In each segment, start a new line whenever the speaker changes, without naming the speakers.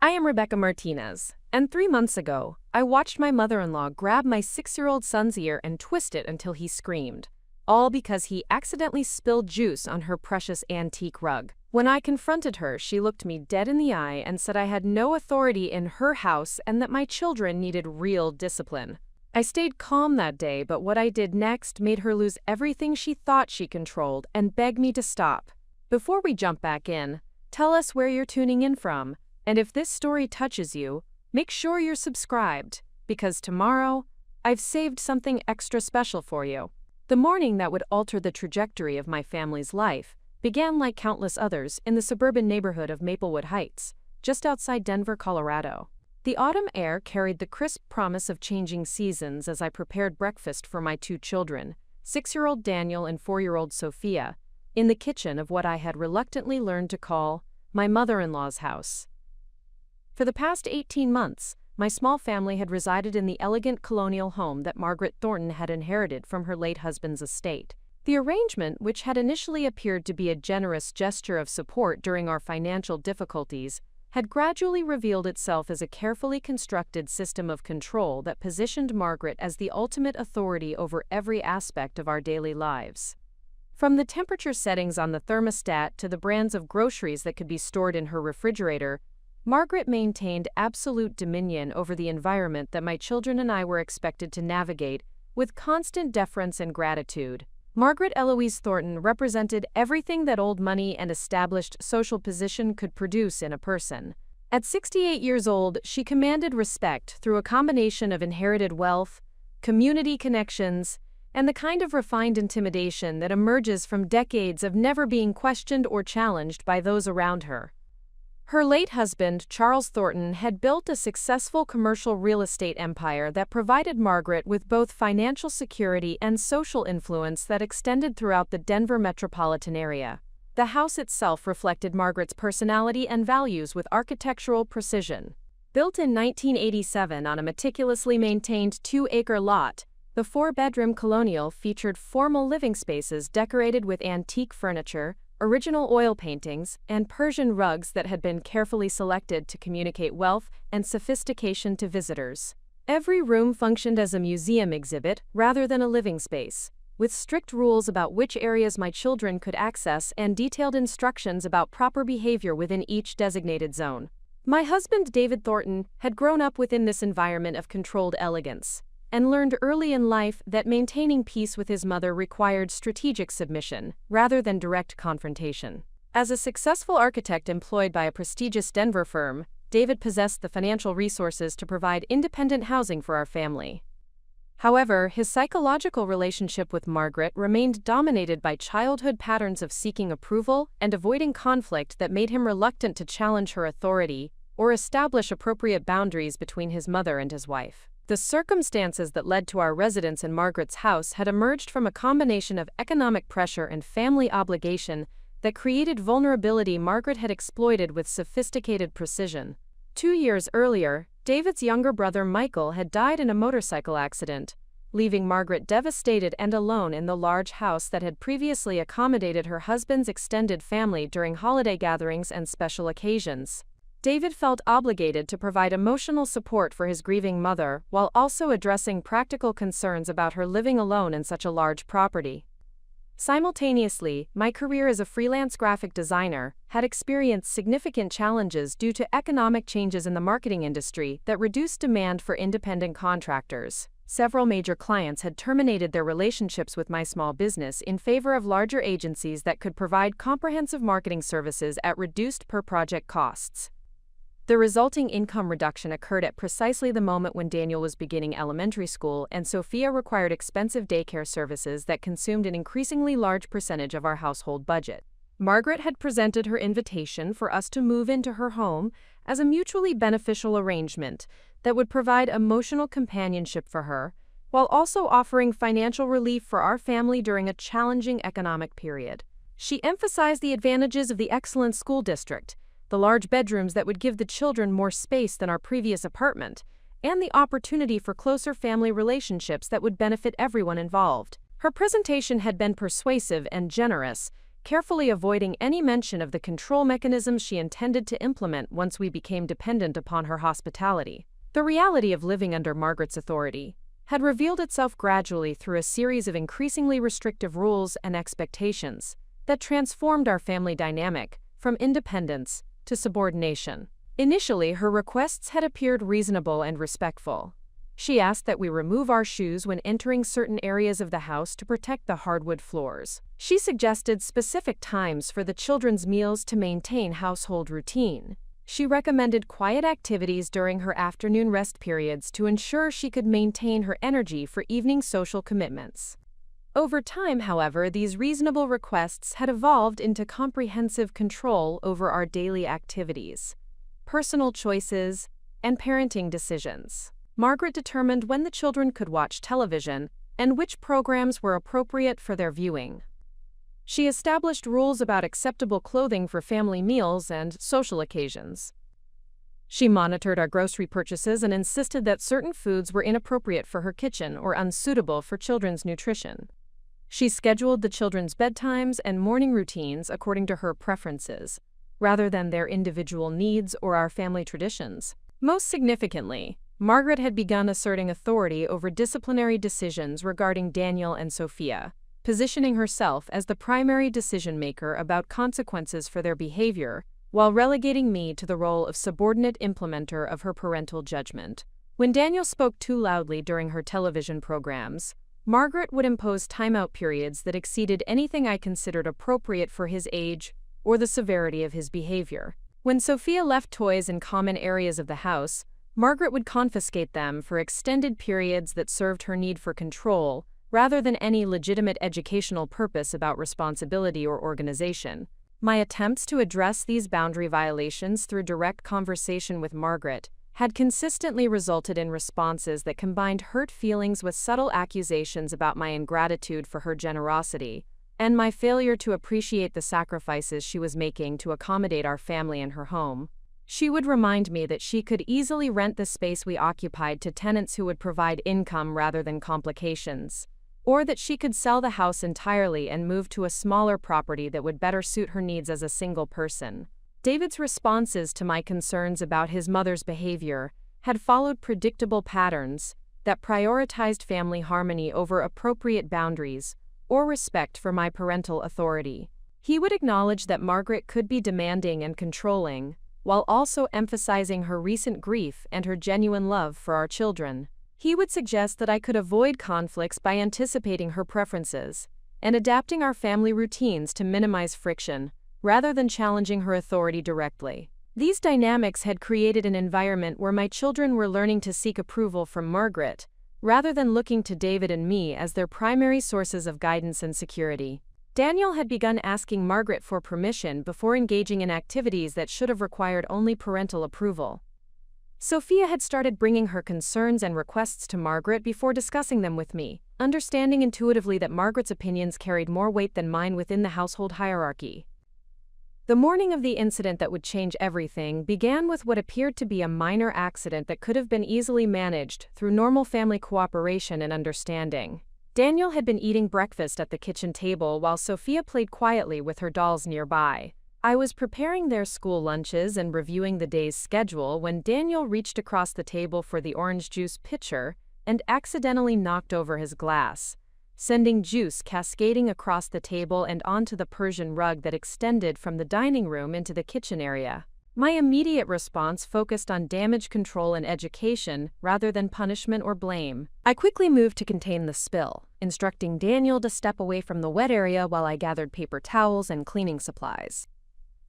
I am Rebecca Martinez, and 3 months ago, I watched my mother-in-law grab my 6-year-old son's ear and twist it until he screamed, all because he accidentally spilled juice on her precious antique rug. When I confronted her, she looked me dead in the eye and said I had no authority in her house and that my children needed real discipline. I stayed calm that day, but what I did next made her lose everything she thought she controlled and beg me to stop. Before we jump back in, tell us where you're tuning in from. And if this story touches you, make sure you're subscribed, because tomorrow, I've saved something extra special for you. The morning that would alter the trajectory of my family's life began like countless others in the suburban neighborhood of Maplewood Heights, just outside Denver, Colorado. The autumn air carried the crisp promise of changing seasons as I prepared breakfast for my 2 children, 6-year-old Daniel and 4-year-old Sophia, in the kitchen of what I had reluctantly learned to call my mother-in-law's house. For the past 18 months, my small family had resided in the elegant colonial home that Margaret Thornton had inherited from her late husband's estate. The arrangement, which had initially appeared to be a generous gesture of support during our financial difficulties, had gradually revealed itself as a carefully constructed system of control that positioned Margaret as the ultimate authority over every aspect of our daily lives. From the temperature settings on the thermostat to the brands of groceries that could be stored in her refrigerator, Margaret maintained absolute dominion over the environment that my children and I were expected to navigate with constant deference and gratitude. Margaret Eloise Thornton represented everything that old money and established social position could produce in a person. At 68 years old, she commanded respect through a combination of inherited wealth, community connections, and the kind of refined intimidation that emerges from decades of never being questioned or challenged by those around her. Her late husband, Charles Thornton, had built a successful commercial real estate empire that provided Margaret with both financial security and social influence that extended throughout the Denver metropolitan area. The house itself reflected Margaret's personality and values with architectural precision. Built in 1987 on a meticulously maintained 2-acre lot, the 4-bedroom colonial featured formal living spaces decorated with antique furniture, original oil paintings, and Persian rugs that had been carefully selected to communicate wealth and sophistication to visitors. Every room functioned as a museum exhibit rather than a living space, with strict rules about which areas my children could access and detailed instructions about proper behavior within each designated zone. My husband, David Thornton, had grown up within this environment of controlled elegance, and learned early in life that maintaining peace with his mother required strategic submission, rather than direct confrontation. As a successful architect employed by a prestigious Denver firm, David possessed the financial resources to provide independent housing for our family. However, his psychological relationship with Margaret remained dominated by childhood patterns of seeking approval and avoiding conflict that made him reluctant to challenge her authority or establish appropriate boundaries between his mother and his wife. The circumstances that led to our residence in Margaret's house had emerged from a combination of economic pressure and family obligation that created vulnerability Margaret had exploited with sophisticated precision. 2 years earlier, David's younger brother Michael had died in a motorcycle accident, leaving Margaret devastated and alone in the large house that had previously accommodated her husband's extended family during holiday gatherings and special occasions. David felt obligated to provide emotional support for his grieving mother while also addressing practical concerns about her living alone in such a large property. Simultaneously, my career as a freelance graphic designer had experienced significant challenges due to economic changes in the marketing industry that reduced demand for independent contractors. Several major clients had terminated their relationships with my small business in favor of larger agencies that could provide comprehensive marketing services at reduced per-project costs. The resulting income reduction occurred at precisely the moment when Daniel was beginning elementary school and Sophia required expensive daycare services that consumed an increasingly large percentage of our household budget. Margaret had presented her invitation for us to move into her home as a mutually beneficial arrangement that would provide emotional companionship for her, while also offering financial relief for our family during a challenging economic period. She emphasized the advantages of the excellent school district, the large bedrooms that would give the children more space than our previous apartment, and the opportunity for closer family relationships that would benefit everyone involved. Her presentation had been persuasive and generous, carefully avoiding any mention of the control mechanisms she intended to implement once we became dependent upon her hospitality. The reality of living under Margaret's authority had revealed itself gradually through a series of increasingly restrictive rules and expectations that transformed our family dynamic from independence to subordination. Initially, her requests had appeared reasonable and respectful. She asked that we remove our shoes when entering certain areas of the house to protect the hardwood floors. She suggested specific times for the children's meals to maintain household routine. She recommended quiet activities during her afternoon rest periods to ensure she could maintain her energy for evening social commitments. Over time, however, these reasonable requests had evolved into comprehensive control over our daily activities, personal choices, and parenting decisions. Margaret determined when the children could watch television and which programs were appropriate for their viewing. She established rules about acceptable clothing for family meals and social occasions. She monitored our grocery purchases and insisted that certain foods were inappropriate for her kitchen or unsuitable for children's nutrition. She scheduled the children's bedtimes and morning routines according to her preferences, rather than their individual needs or our family traditions. Most significantly, Margaret had begun asserting authority over disciplinary decisions regarding Daniel and Sophia, positioning herself as the primary decision-maker about consequences for their behavior, while relegating me to the role of subordinate implementer of her parental judgment. When Daniel spoke too loudly during her television programs, Margaret would impose timeout periods that exceeded anything I considered appropriate for his age or the severity of his behavior. When Sophia left toys in common areas of the house, Margaret would confiscate them for extended periods that served her need for control, rather than any legitimate educational purpose about responsibility or organization. My attempts to address these boundary violations through direct conversation with Margaret had consistently resulted in responses that combined hurt feelings with subtle accusations about my ingratitude for her generosity, and my failure to appreciate the sacrifices she was making to accommodate our family and her home. She would remind me that she could easily rent the space we occupied to tenants who would provide income rather than complications, or that she could sell the house entirely and move to a smaller property that would better suit her needs as a single person. David's responses to my concerns about his mother's behavior had followed predictable patterns that prioritized family harmony over appropriate boundaries or respect for my parental authority. He would acknowledge that Margaret could be demanding and controlling, while also emphasizing her recent grief and her genuine love for our children. He would suggest that I could avoid conflicts by anticipating her preferences and adapting our family routines to minimize friction, rather than challenging her authority directly. These dynamics had created an environment where my children were learning to seek approval from Margaret, rather than looking to David and me as their primary sources of guidance and security. Daniel had begun asking Margaret for permission before engaging in activities that should have required only parental approval. Sophia had started bringing her concerns and requests to Margaret before discussing them with me, understanding intuitively that Margaret's opinions carried more weight than mine within the household hierarchy. The morning of the incident that would change everything began with what appeared to be a minor accident that could have been easily managed through normal family cooperation and understanding. Daniel had been eating breakfast at the kitchen table while Sophia played quietly with her dolls nearby. I was preparing their school lunches and reviewing the day's schedule when Daniel reached across the table for the orange juice pitcher and accidentally knocked over his glass, sending juice cascading across the table and onto the Persian rug that extended from the dining room into the kitchen area. My immediate response focused on damage control and education rather than punishment or blame. I quickly moved to contain the spill, instructing Daniel to step away from the wet area while I gathered paper towels and cleaning supplies.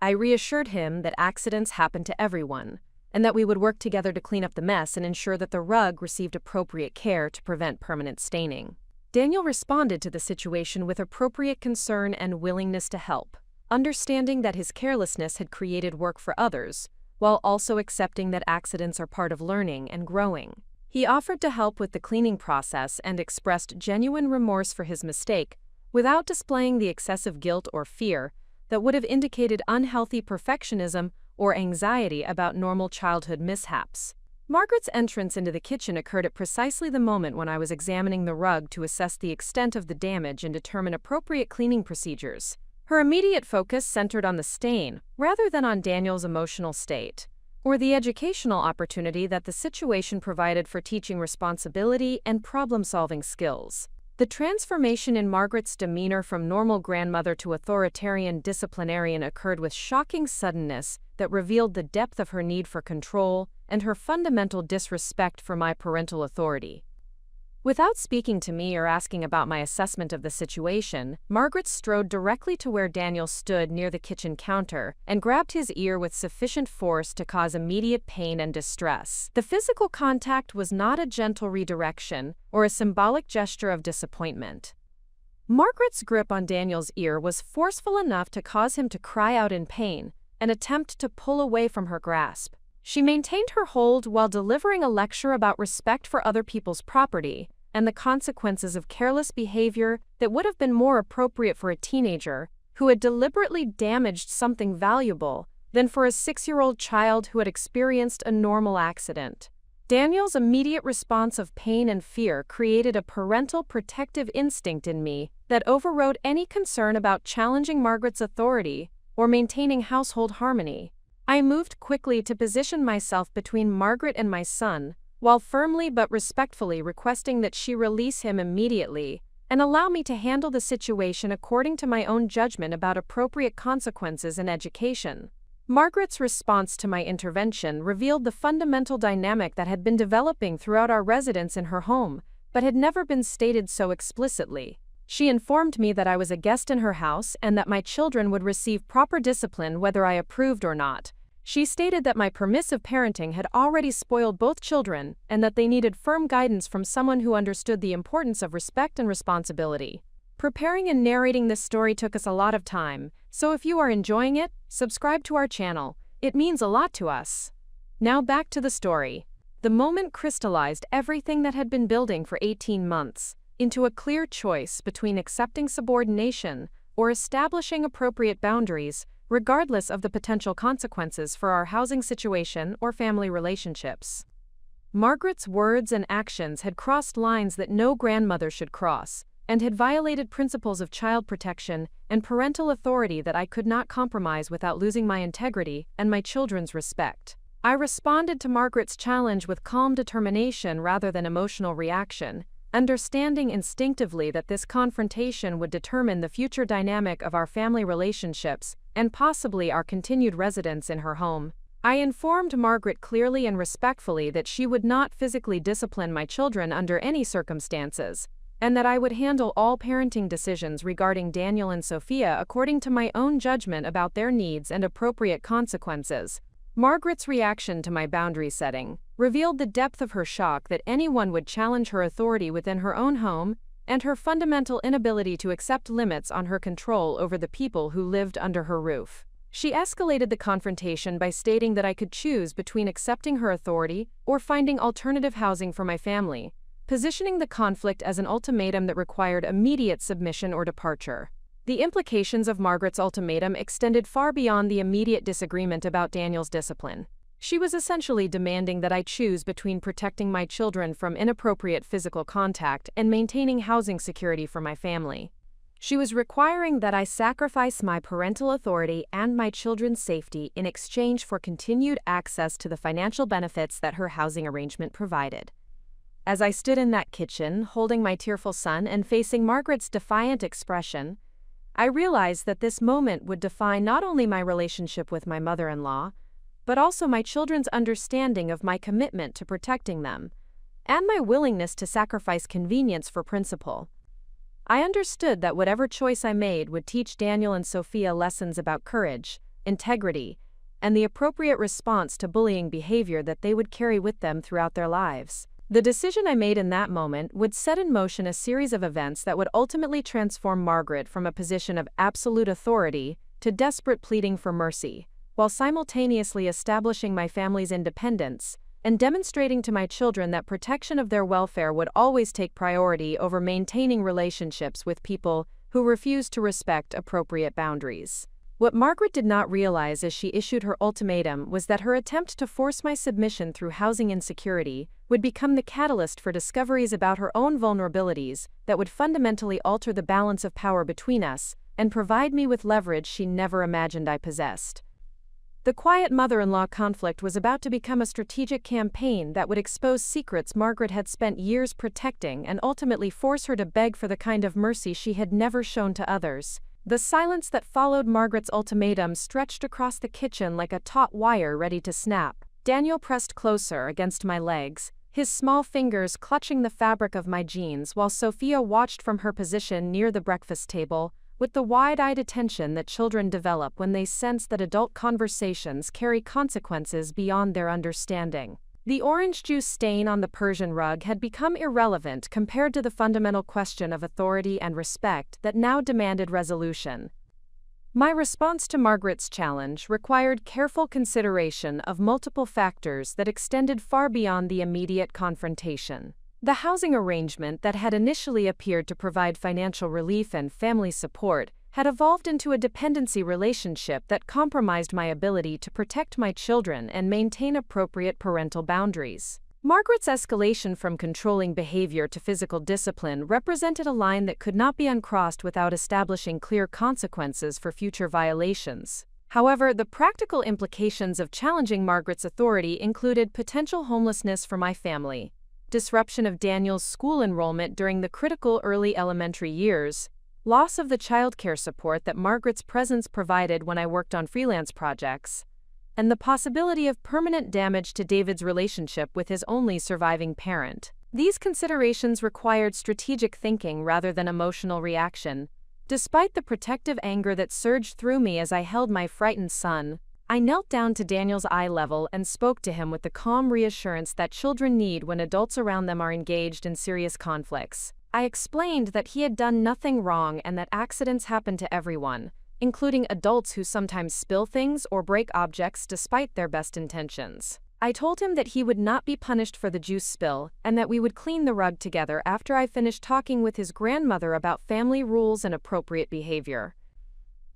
I reassured him that accidents happen to everyone, and that we would work together to clean up the mess and ensure that the rug received appropriate care to prevent permanent staining. Daniel responded to the situation with appropriate concern and willingness to help, understanding that his carelessness had created work for others, while also accepting that accidents are part of learning and growing. He offered to help with the cleaning process and expressed genuine remorse for his mistake, without displaying the excessive guilt or fear that would have indicated unhealthy perfectionism or anxiety about normal childhood mishaps. Margaret's entrance into the kitchen occurred at precisely the moment when I was examining the rug to assess the extent of the damage and determine appropriate cleaning procedures. Her immediate focus centered on the stain, rather than on Daniel's emotional state, or the educational opportunity that the situation provided for teaching responsibility and problem-solving skills. The transformation in Margaret's demeanor from normal grandmother to authoritarian disciplinarian occurred with shocking suddenness that revealed the depth of her need for control and her fundamental disrespect for my parental authority. Without speaking to me or asking about my assessment of the situation, Margaret strode directly to where Daniel stood near the kitchen counter and grabbed his ear with sufficient force to cause immediate pain and distress. The physical contact was not a gentle redirection or a symbolic gesture of disappointment. Margaret's grip on Daniel's ear was forceful enough to cause him to cry out in pain and attempt to pull away from her grasp. She maintained her hold while delivering a lecture about respect for other people's property and the consequences of careless behavior that would have been more appropriate for a teenager who had deliberately damaged something valuable than for a 6-year-old child who had experienced a normal accident. Daniel's immediate response of pain and fear created a parental protective instinct in me that overrode any concern about challenging Margaret's authority or maintaining household harmony. I moved quickly to position myself between Margaret and my son, while firmly but respectfully requesting that she release him immediately and allow me to handle the situation according to my own judgment about appropriate consequences and education. Margaret's response to my intervention revealed the fundamental dynamic that had been developing throughout our residence in her home, but had never been stated so explicitly. She informed me that I was a guest in her house and that my children would receive proper discipline whether I approved or not. She stated that my permissive parenting had already spoiled both children and that they needed firm guidance from someone who understood the importance of respect and responsibility. Preparing and narrating this story took us a lot of time, so if you are enjoying it, subscribe to our channel. It means a lot to us. Now back to the story. The moment crystallized everything that had been building for 18 months into a clear choice between accepting subordination or establishing appropriate boundaries, regardless of the potential consequences for our housing situation or family relationships. Margaret's words and actions had crossed lines that no grandmother should cross, and had violated principles of child protection and parental authority that I could not compromise without losing my integrity and my children's respect. I responded to Margaret's challenge with calm determination rather than emotional reaction, understanding instinctively that this confrontation would determine the future dynamic of our family relationships and possibly our continued residence in her home. I informed Margaret clearly and respectfully that she would not physically discipline my children under any circumstances, and that I would handle all parenting decisions regarding Daniel and Sophia according to my own judgment about their needs and appropriate consequences. Margaret's reaction to my boundary setting revealed the depth of her shock that anyone would challenge her authority within her own home and her fundamental inability to accept limits on her control over the people who lived under her roof. She escalated the confrontation by stating that I could choose between accepting her authority or finding alternative housing for my family, positioning the conflict as an ultimatum that required immediate submission or departure. The implications of Margaret's ultimatum extended far beyond the immediate disagreement about Daniel's discipline. She was essentially demanding that I choose between protecting my children from inappropriate physical contact and maintaining housing security for my family. She was requiring that I sacrifice my parental authority and my children's safety in exchange for continued access to the financial benefits that her housing arrangement provided. As I stood in that kitchen, holding my tearful son and facing Margaret's defiant expression, I realized that this moment would define not only my relationship with my mother-in-law, but also my children's understanding of my commitment to protecting them, and my willingness to sacrifice convenience for principle. I understood that whatever choice I made would teach Daniel and Sophia lessons about courage, integrity, and the appropriate response to bullying behavior that they would carry with them throughout their lives. The decision I made in that moment would set in motion a series of events that would ultimately transform Margaret from a position of absolute authority to desperate pleading for mercy, while simultaneously establishing my family's independence and demonstrating to my children that protection of their welfare would always take priority over maintaining relationships with people who refused to respect appropriate boundaries. What Margaret did not realize as she issued her ultimatum was that her attempt to force my submission through housing insecurity would become the catalyst for discoveries about her own vulnerabilities that would fundamentally alter the balance of power between us, and provide me with leverage she never imagined I possessed. The quiet mother-in-law conflict was about to become a strategic campaign that would expose secrets Margaret had spent years protecting and ultimately force her to beg for the kind of mercy she had never shown to others. The silence that followed Margaret's ultimatum stretched across the kitchen like a taut wire ready to snap. Daniel pressed closer against my legs, his small fingers clutching the fabric of my jeans while Sophia watched from her position near the breakfast table, with the wide-eyed attention that children develop when they sense that adult conversations carry consequences beyond their understanding. The orange juice stain on the Persian rug had become irrelevant compared to the fundamental question of authority and respect that now demanded resolution. My response to Margaret's challenge required careful consideration of multiple factors that extended far beyond the immediate confrontation. The housing arrangement that had initially appeared to provide financial relief and family support had evolved into a dependency relationship that compromised my ability to protect my children and maintain appropriate parental boundaries. Margaret's escalation from controlling behavior to physical discipline represented a line that could not be uncrossed without establishing clear consequences for future violations. However, the practical implications of challenging Margaret's authority included potential homelessness for my family, disruption of Daniel's school enrollment during the critical early elementary years, loss of the childcare support that Margaret's presence provided when I worked on freelance projects, and the possibility of permanent damage to David's relationship with his only surviving parent. These considerations required strategic thinking rather than emotional reaction. Despite the protective anger that surged through me as I held my frightened son, I knelt down to Daniel's eye level and spoke to him with the calm reassurance that children need when adults around them are engaged in serious conflicts. I explained that he had done nothing wrong and that accidents happen to everyone, including adults who sometimes spill things or break objects despite their best intentions. I told him that he would not be punished for the juice spill and that we would clean the rug together after I finished talking with his grandmother about family rules and appropriate behavior.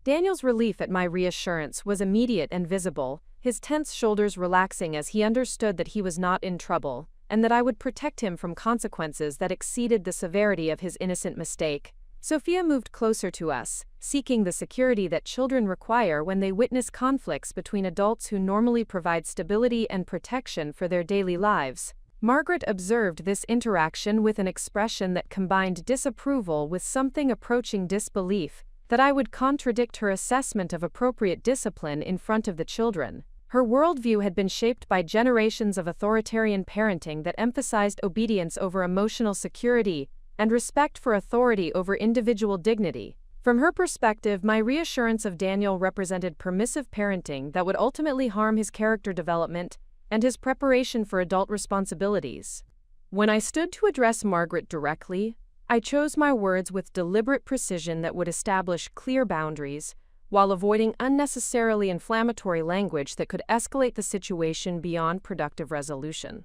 Daniel's relief at my reassurance was immediate and visible, his tense shoulders relaxing as he understood that he was not in trouble, and that I would protect him from consequences that exceeded the severity of his innocent mistake. Sophia moved closer to us, seeking the security that children require when they witness conflicts between adults who normally provide stability and protection for their daily lives. Margaret observed this interaction with an expression that combined disapproval with something approaching disbelief, that I would contradict her assessment of appropriate discipline in front of the children. Her worldview had been shaped by generations of authoritarian parenting that emphasized obedience over emotional security and respect for authority over individual dignity. From her perspective, my reassurance of Daniel represented permissive parenting that would ultimately harm his character development and his preparation for adult responsibilities. When I stood to address Margaret directly, I chose my words with deliberate precision that would establish clear boundaries, while avoiding unnecessarily inflammatory language that could escalate the situation beyond productive resolution.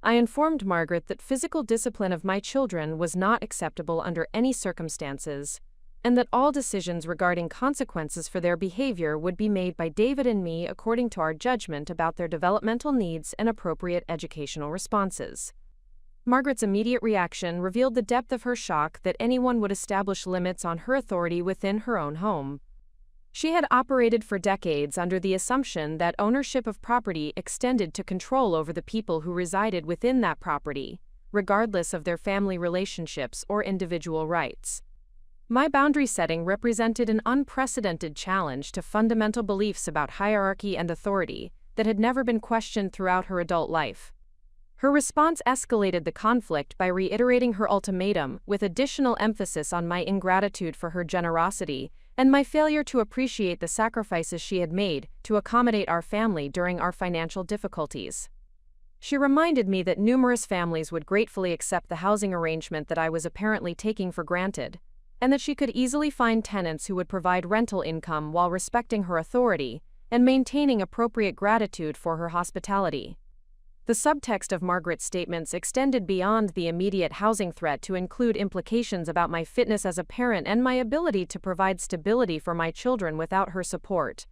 I informed Margaret that physical discipline of my children was not acceptable under any circumstances, and that all decisions regarding consequences for their behavior would be made by David and me according to our judgment about their developmental needs and appropriate educational responses. Margaret's immediate reaction revealed the depth of her shock that anyone would establish limits on her authority within her own home. She had operated for decades under the assumption that ownership of property extended to control over the people who resided within that property, regardless of their family relationships or individual rights. My boundary setting represented an unprecedented challenge to fundamental beliefs about hierarchy and authority that had never been questioned throughout her adult life. Her response escalated the conflict by reiterating her ultimatum with additional emphasis on my ingratitude for her generosity and my failure to appreciate the sacrifices she had made to accommodate our family during our financial difficulties. She reminded me that numerous families would gratefully accept the housing arrangement that I was apparently taking for granted, and that she could easily find tenants who would provide rental income while respecting her authority and maintaining appropriate gratitude for her hospitality. The subtext of Margaret's statements extended beyond the immediate housing threat to include implications about my fitness as a parent and my ability to provide stability for my children without her support.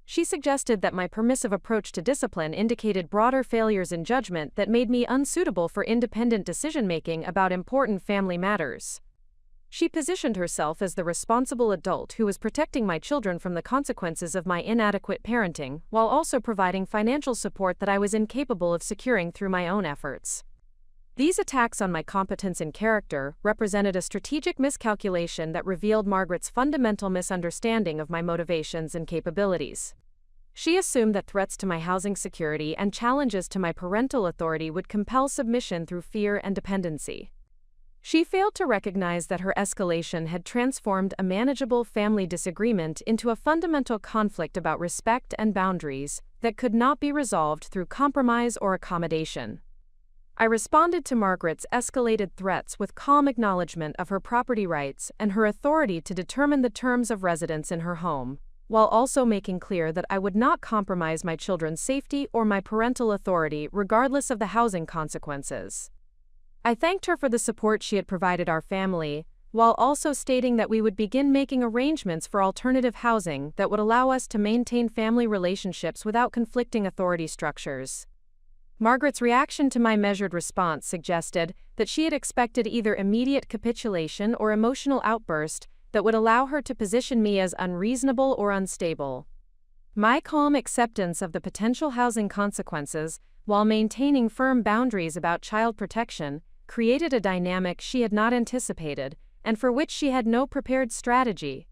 She suggested that my permissive approach to discipline indicated broader failures in judgment that made me unsuitable for independent decision-making about important family matters. She positioned herself as the responsible adult who was protecting my children from the consequences of my inadequate parenting, while also providing financial support that I was incapable of securing through my own efforts. These attacks on my competence and character represented a strategic miscalculation that revealed Margaret's fundamental misunderstanding of my motivations and capabilities. She assumed that threats to my housing security and challenges to my parental authority would compel submission through fear and dependency. She failed to recognize that her escalation had transformed a manageable family disagreement into a fundamental conflict about respect and boundaries that could not be resolved through compromise or accommodation. I responded to Margaret's escalated threats with calm acknowledgement of her property rights and her authority to determine the terms of residence in her home, while also making clear that I would not compromise my children's safety or my parental authority regardless of the housing consequences. I thanked her for the support she had provided our family, while also stating that we would begin making arrangements for alternative housing that would allow us to maintain family relationships without conflicting authority structures. Margaret's reaction to my measured response suggested that she had expected either immediate capitulation or emotional outburst that would allow her to position me as unreasonable or unstable. My calm acceptance of the potential housing consequences, while maintaining firm boundaries about child protection, created a dynamic she had not anticipated, and for which she had no prepared strategy.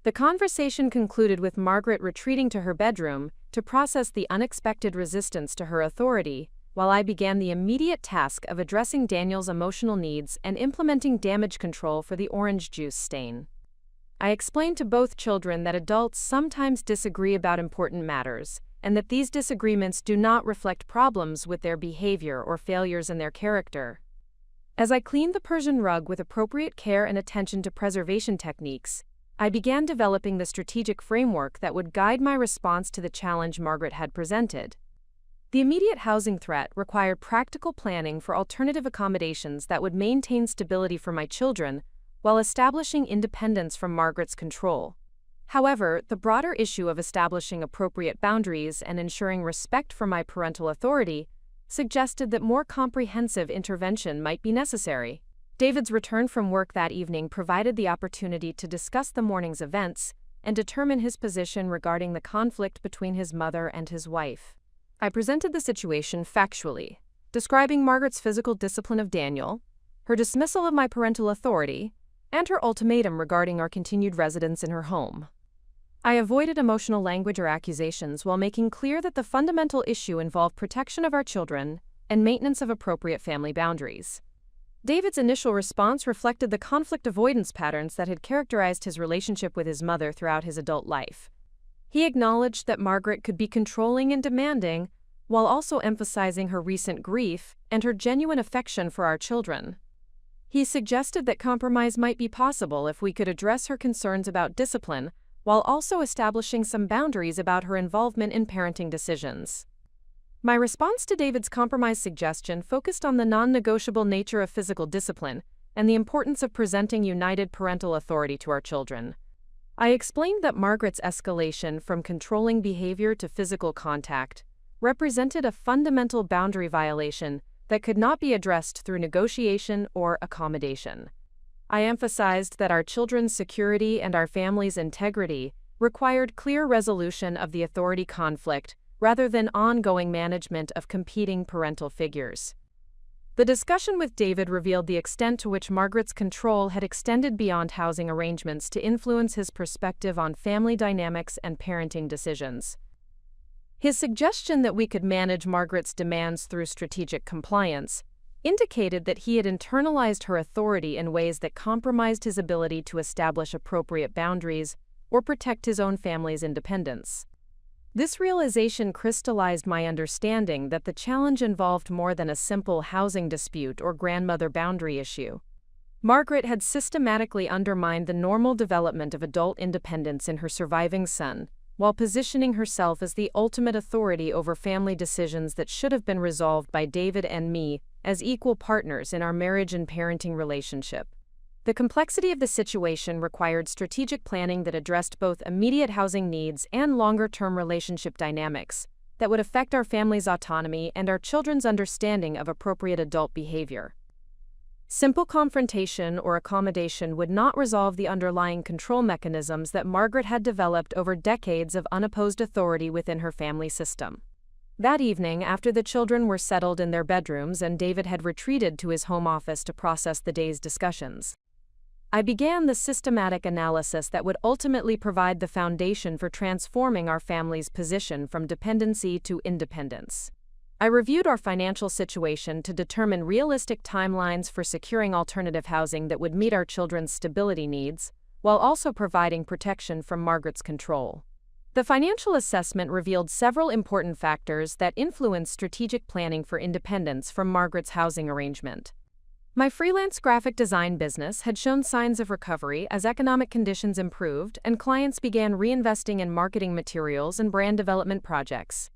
The conversation concluded with Margaret retreating to her bedroom to process the unexpected resistance to her authority, while I began the immediate task of addressing Daniel's emotional needs and implementing damage control for the orange juice stain. I explained to both children that adults sometimes disagree about important matters, and that these disagreements do not reflect problems with their behavior or failures in their character. As I cleaned the Persian rug with appropriate care and attention to preservation techniques, I began developing the strategic framework that would guide my response to the challenge Margaret had presented. The immediate housing threat required practical planning for alternative accommodations that would maintain stability for my children while establishing independence from Margaret's control. However, the broader issue of establishing appropriate boundaries and ensuring respect for my parental authority suggested that more comprehensive intervention might be necessary. David's return from work that evening provided the opportunity to discuss the morning's events and determine his position regarding the conflict between his mother and his wife. I presented the situation factually, describing Margaret's physical discipline of Daniel, her dismissal of my parental authority, and her ultimatum regarding our continued residence in her home. I avoided emotional language or accusations while making clear that the fundamental issue involved protection of our children and maintenance of appropriate family boundaries. David's initial response reflected the conflict avoidance patterns that had characterized his relationship with his mother throughout his adult life. He acknowledged that Margaret could be controlling and demanding, while also emphasizing her recent grief and her genuine affection for our children. He suggested that compromise might be possible if we could address her concerns about discipline, while also establishing some boundaries about her involvement in parenting decisions. My response to David's compromise suggestion focused on the non-negotiable nature of physical discipline and the importance of presenting united parental authority to our children. I explained that Margaret's escalation from controlling behavior to physical contact represented a fundamental boundary violation that could not be addressed through negotiation or accommodation. I emphasized that our children's security and our family's integrity required clear resolution of the authority conflict rather than ongoing management of competing parental figures. The discussion with David revealed the extent to which Margaret's control had extended beyond housing arrangements to influence his perspective on family dynamics and parenting decisions. His suggestion that we could manage Margaret's demands through strategic compliance indicated that he had internalized her authority in ways that compromised his ability to establish appropriate boundaries or protect his own family's independence. This realization crystallized my understanding that the challenge involved more than a simple housing dispute or grandmother boundary issue. Margaret had systematically undermined the normal development of adult independence in her surviving son, while positioning herself as the ultimate authority over family decisions that should have been resolved by David and me as equal partners in our marriage and parenting relationship. The complexity of the situation required strategic planning that addressed both immediate housing needs and longer-term relationship dynamics that would affect our family's autonomy and our children's understanding of appropriate adult behavior. Simple confrontation or accommodation would not resolve the underlying control mechanisms that Margaret had developed over decades of unopposed authority within her family system. That evening, after the children were settled in their bedrooms and David had retreated to his home office to process the day's discussions, I began the systematic analysis that would ultimately provide the foundation for transforming our family's position from dependency to independence. I reviewed our financial situation to determine realistic timelines for securing alternative housing that would meet our children's stability needs, while also providing protection from Margaret's control. The financial assessment revealed several important factors that influenced strategic planning for independence from Margaret's housing arrangement. My freelance graphic design business had shown signs of recovery as economic conditions improved and clients began reinvesting in marketing materials and brand development projects.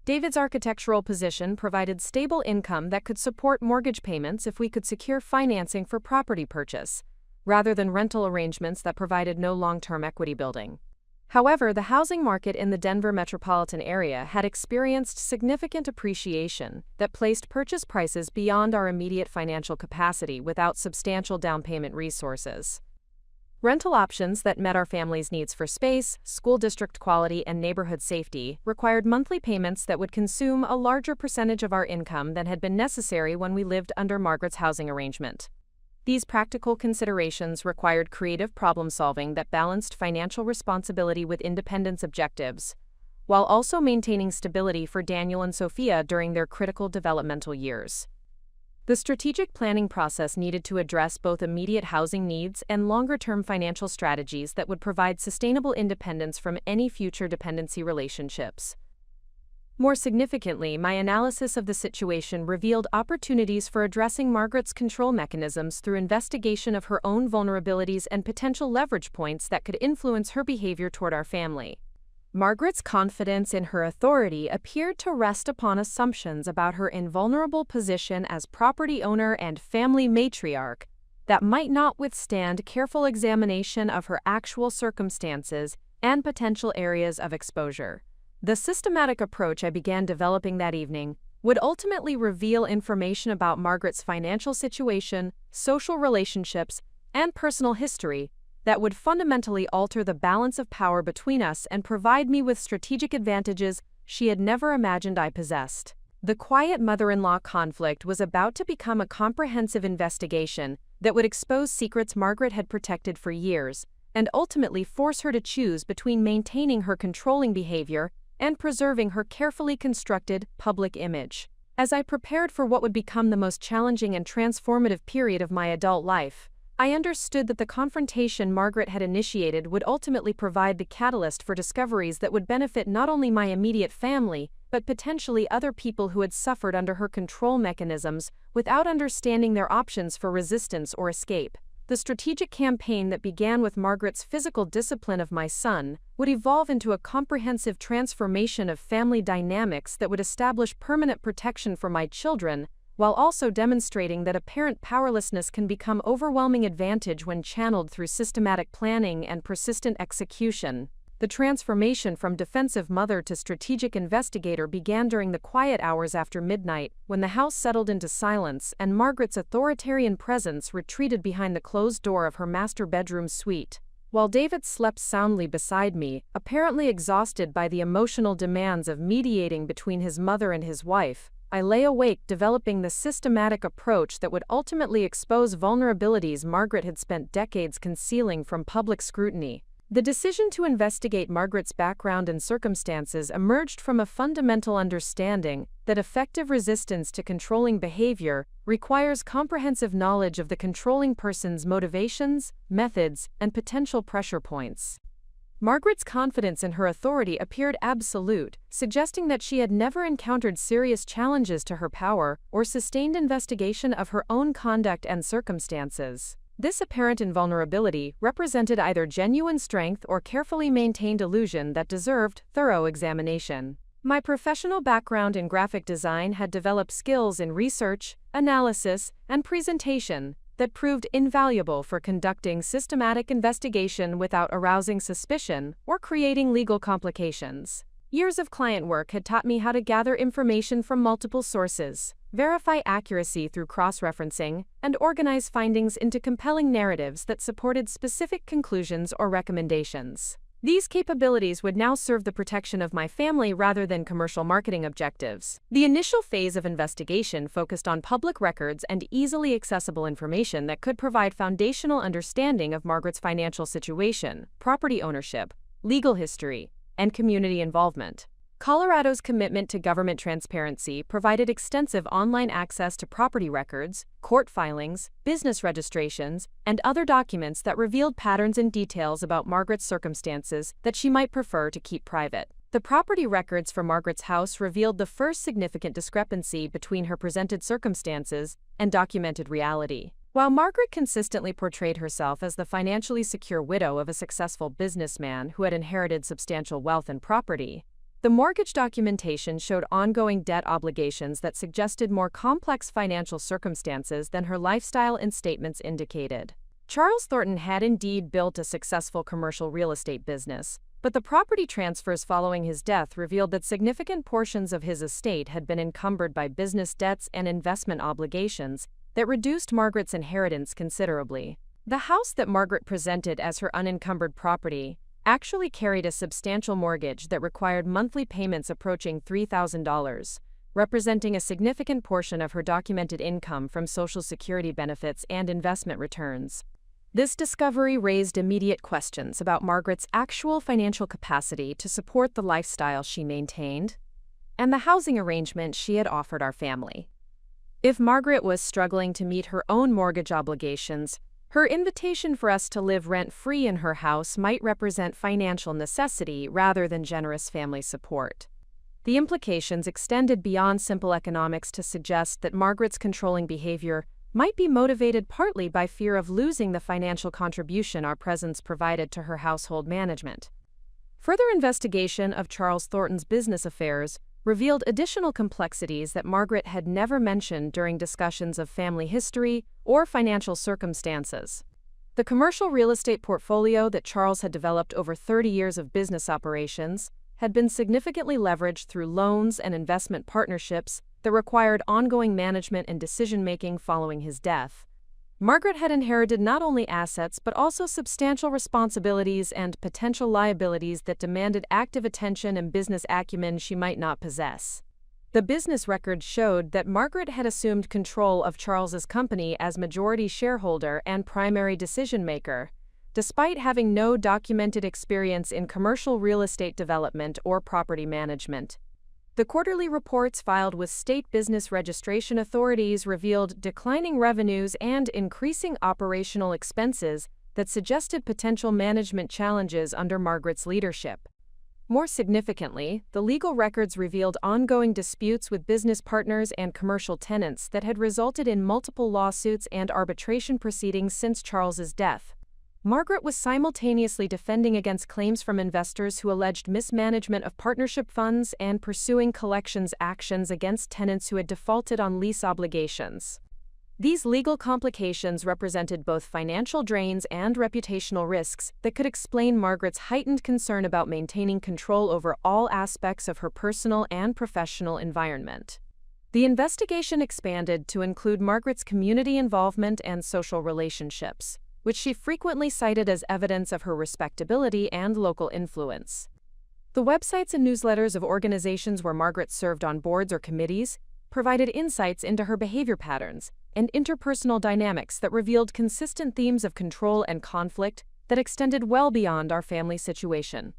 David's architectural position provided stable income that could support mortgage payments if we could secure financing for property purchase, rather than rental arrangements that provided no long-term equity building. However, the housing market in the Denver metropolitan area had experienced significant appreciation that placed purchase prices beyond our immediate financial capacity without substantial down payment resources. Rental options that met our family's needs for space, school district quality, and neighborhood safety required monthly payments that would consume a larger percentage of our income than had been necessary when we lived under Margaret's housing arrangement. These practical considerations required creative problem-solving that balanced financial responsibility with independence objectives, while also maintaining stability for Daniel and Sophia during their critical developmental years. The strategic planning process needed to address both immediate housing needs and longer-term financial strategies that would provide sustainable independence from any future dependency relationships. More significantly, my analysis of the situation revealed opportunities for addressing Margaret's control mechanisms through investigation of her own vulnerabilities and potential leverage points that could influence her behavior toward our family. Margaret's confidence in her authority appeared to rest upon assumptions about her invulnerable position as property owner and family matriarch that might not withstand careful examination of her actual circumstances and potential areas of exposure. The systematic approach I began developing that evening would ultimately reveal information about Margaret's financial situation, social relationships, and personal history that would fundamentally alter the balance of power between us and provide me with strategic advantages she had never imagined I possessed. The quiet mother-in-law conflict was about to become a comprehensive investigation that would expose secrets Margaret had protected for years and ultimately force her to choose between maintaining her controlling behavior and preserving her carefully constructed public image. As I prepared for what would become the most challenging and transformative period of my adult life, I understood that the confrontation Margaret had initiated would ultimately provide the catalyst for discoveries that would benefit not only my immediate family, but potentially other people who had suffered under her control mechanisms without understanding their options for resistance or escape. The strategic campaign that began with Margaret's physical discipline of my son would evolve into a comprehensive transformation of family dynamics that would establish permanent protection for my children, while also demonstrating that apparent powerlessness can become overwhelming advantage when channeled through systematic planning and persistent execution. The transformation from defensive mother to strategic investigator began during the quiet hours after midnight, when the house settled into silence and Margaret's authoritarian presence retreated behind the closed door of her master bedroom suite. While David slept soundly beside me, apparently exhausted by the emotional demands of mediating between his mother and his wife, I lay awake developing the systematic approach that would ultimately expose vulnerabilities Margaret had spent decades concealing from public scrutiny. The decision to investigate Margaret's background and circumstances emerged from a fundamental understanding that effective resistance to controlling behavior requires comprehensive knowledge of the controlling person's motivations, methods, and potential pressure points. Margaret's confidence in her authority appeared absolute, suggesting that she had never encountered serious challenges to her power or sustained investigation of her own conduct and circumstances. This apparent invulnerability represented either genuine strength or carefully maintained illusion that deserved thorough examination. My professional background in graphic design had developed skills in research, analysis, and presentation that proved invaluable for conducting systematic investigation without arousing suspicion or creating legal complications. Years of client work had taught me how to gather information from multiple sources, verify accuracy through cross-referencing, and organize findings into compelling narratives that supported specific conclusions or recommendations. These capabilities would now serve the protection of my family rather than commercial marketing objectives. The initial phase of investigation focused on public records and easily accessible information that could provide foundational understanding of Margaret's financial situation, property ownership, legal history, and community involvement. Colorado's commitment to government transparency provided extensive online access to property records, court filings, business registrations, and other documents that revealed patterns and details about Margaret's circumstances that she might prefer to keep private. The property records for Margaret's house revealed the first significant discrepancy between her presented circumstances and documented reality. While Margaret consistently portrayed herself as the financially secure widow of a successful businessman who had inherited substantial wealth and property, the mortgage documentation showed ongoing debt obligations that suggested more complex financial circumstances than her lifestyle and statements indicated. Charles Thornton had indeed built a successful commercial real estate business, but the property transfers following his death revealed that significant portions of his estate had been encumbered by business debts and investment obligations that reduced Margaret's inheritance considerably. The house that Margaret presented as her unencumbered property actually carried a substantial mortgage that required monthly payments approaching $3,000, representing a significant portion of her documented income from Social Security benefits and investment returns. This discovery raised immediate questions about Margaret's actual financial capacity to support the lifestyle she maintained and the housing arrangement she had offered our family. If Margaret was struggling to meet her own mortgage obligations, her invitation for us to live rent-free in her house might represent financial necessity rather than generous family support. The implications extended beyond simple economics to suggest that Margaret's controlling behavior might be motivated partly by fear of losing the financial contribution our presence provided to her household management. Further investigation of Charles Thornton's business affairs revealed additional complexities that Margaret had never mentioned during discussions of family history or financial circumstances. The commercial real estate portfolio that Charles had developed over 30 years of business operations had been significantly leveraged through loans and investment partnerships that required ongoing management and decision-making following his death. Margaret had inherited not only assets but also substantial responsibilities and potential liabilities that demanded active attention and business acumen she might not possess. The business records showed that Margaret had assumed control of Charles's company as majority shareholder and primary decision-maker, despite having no documented experience in commercial real estate development or property management. The quarterly reports filed with state business registration authorities revealed declining revenues and increasing operational expenses that suggested potential management challenges under Margaret's leadership. More significantly, the legal records revealed ongoing disputes with business partners and commercial tenants that had resulted in multiple lawsuits and arbitration proceedings since Charles's death. Margaret was simultaneously defending against claims from investors who alleged mismanagement of partnership funds and pursuing collections actions against tenants who had defaulted on lease obligations. These legal complications represented both financial drains and reputational risks that could explain Margaret's heightened concern about maintaining control over all aspects of her personal and professional environment. The investigation expanded to include Margaret's community involvement and social relationships, which she frequently cited as evidence of her respectability and local influence. The websites and newsletters of organizations where Margaret served on boards or committees provided insights into her behavior patterns and interpersonal dynamics that revealed consistent themes of control and conflict that extended well beyond our family situation.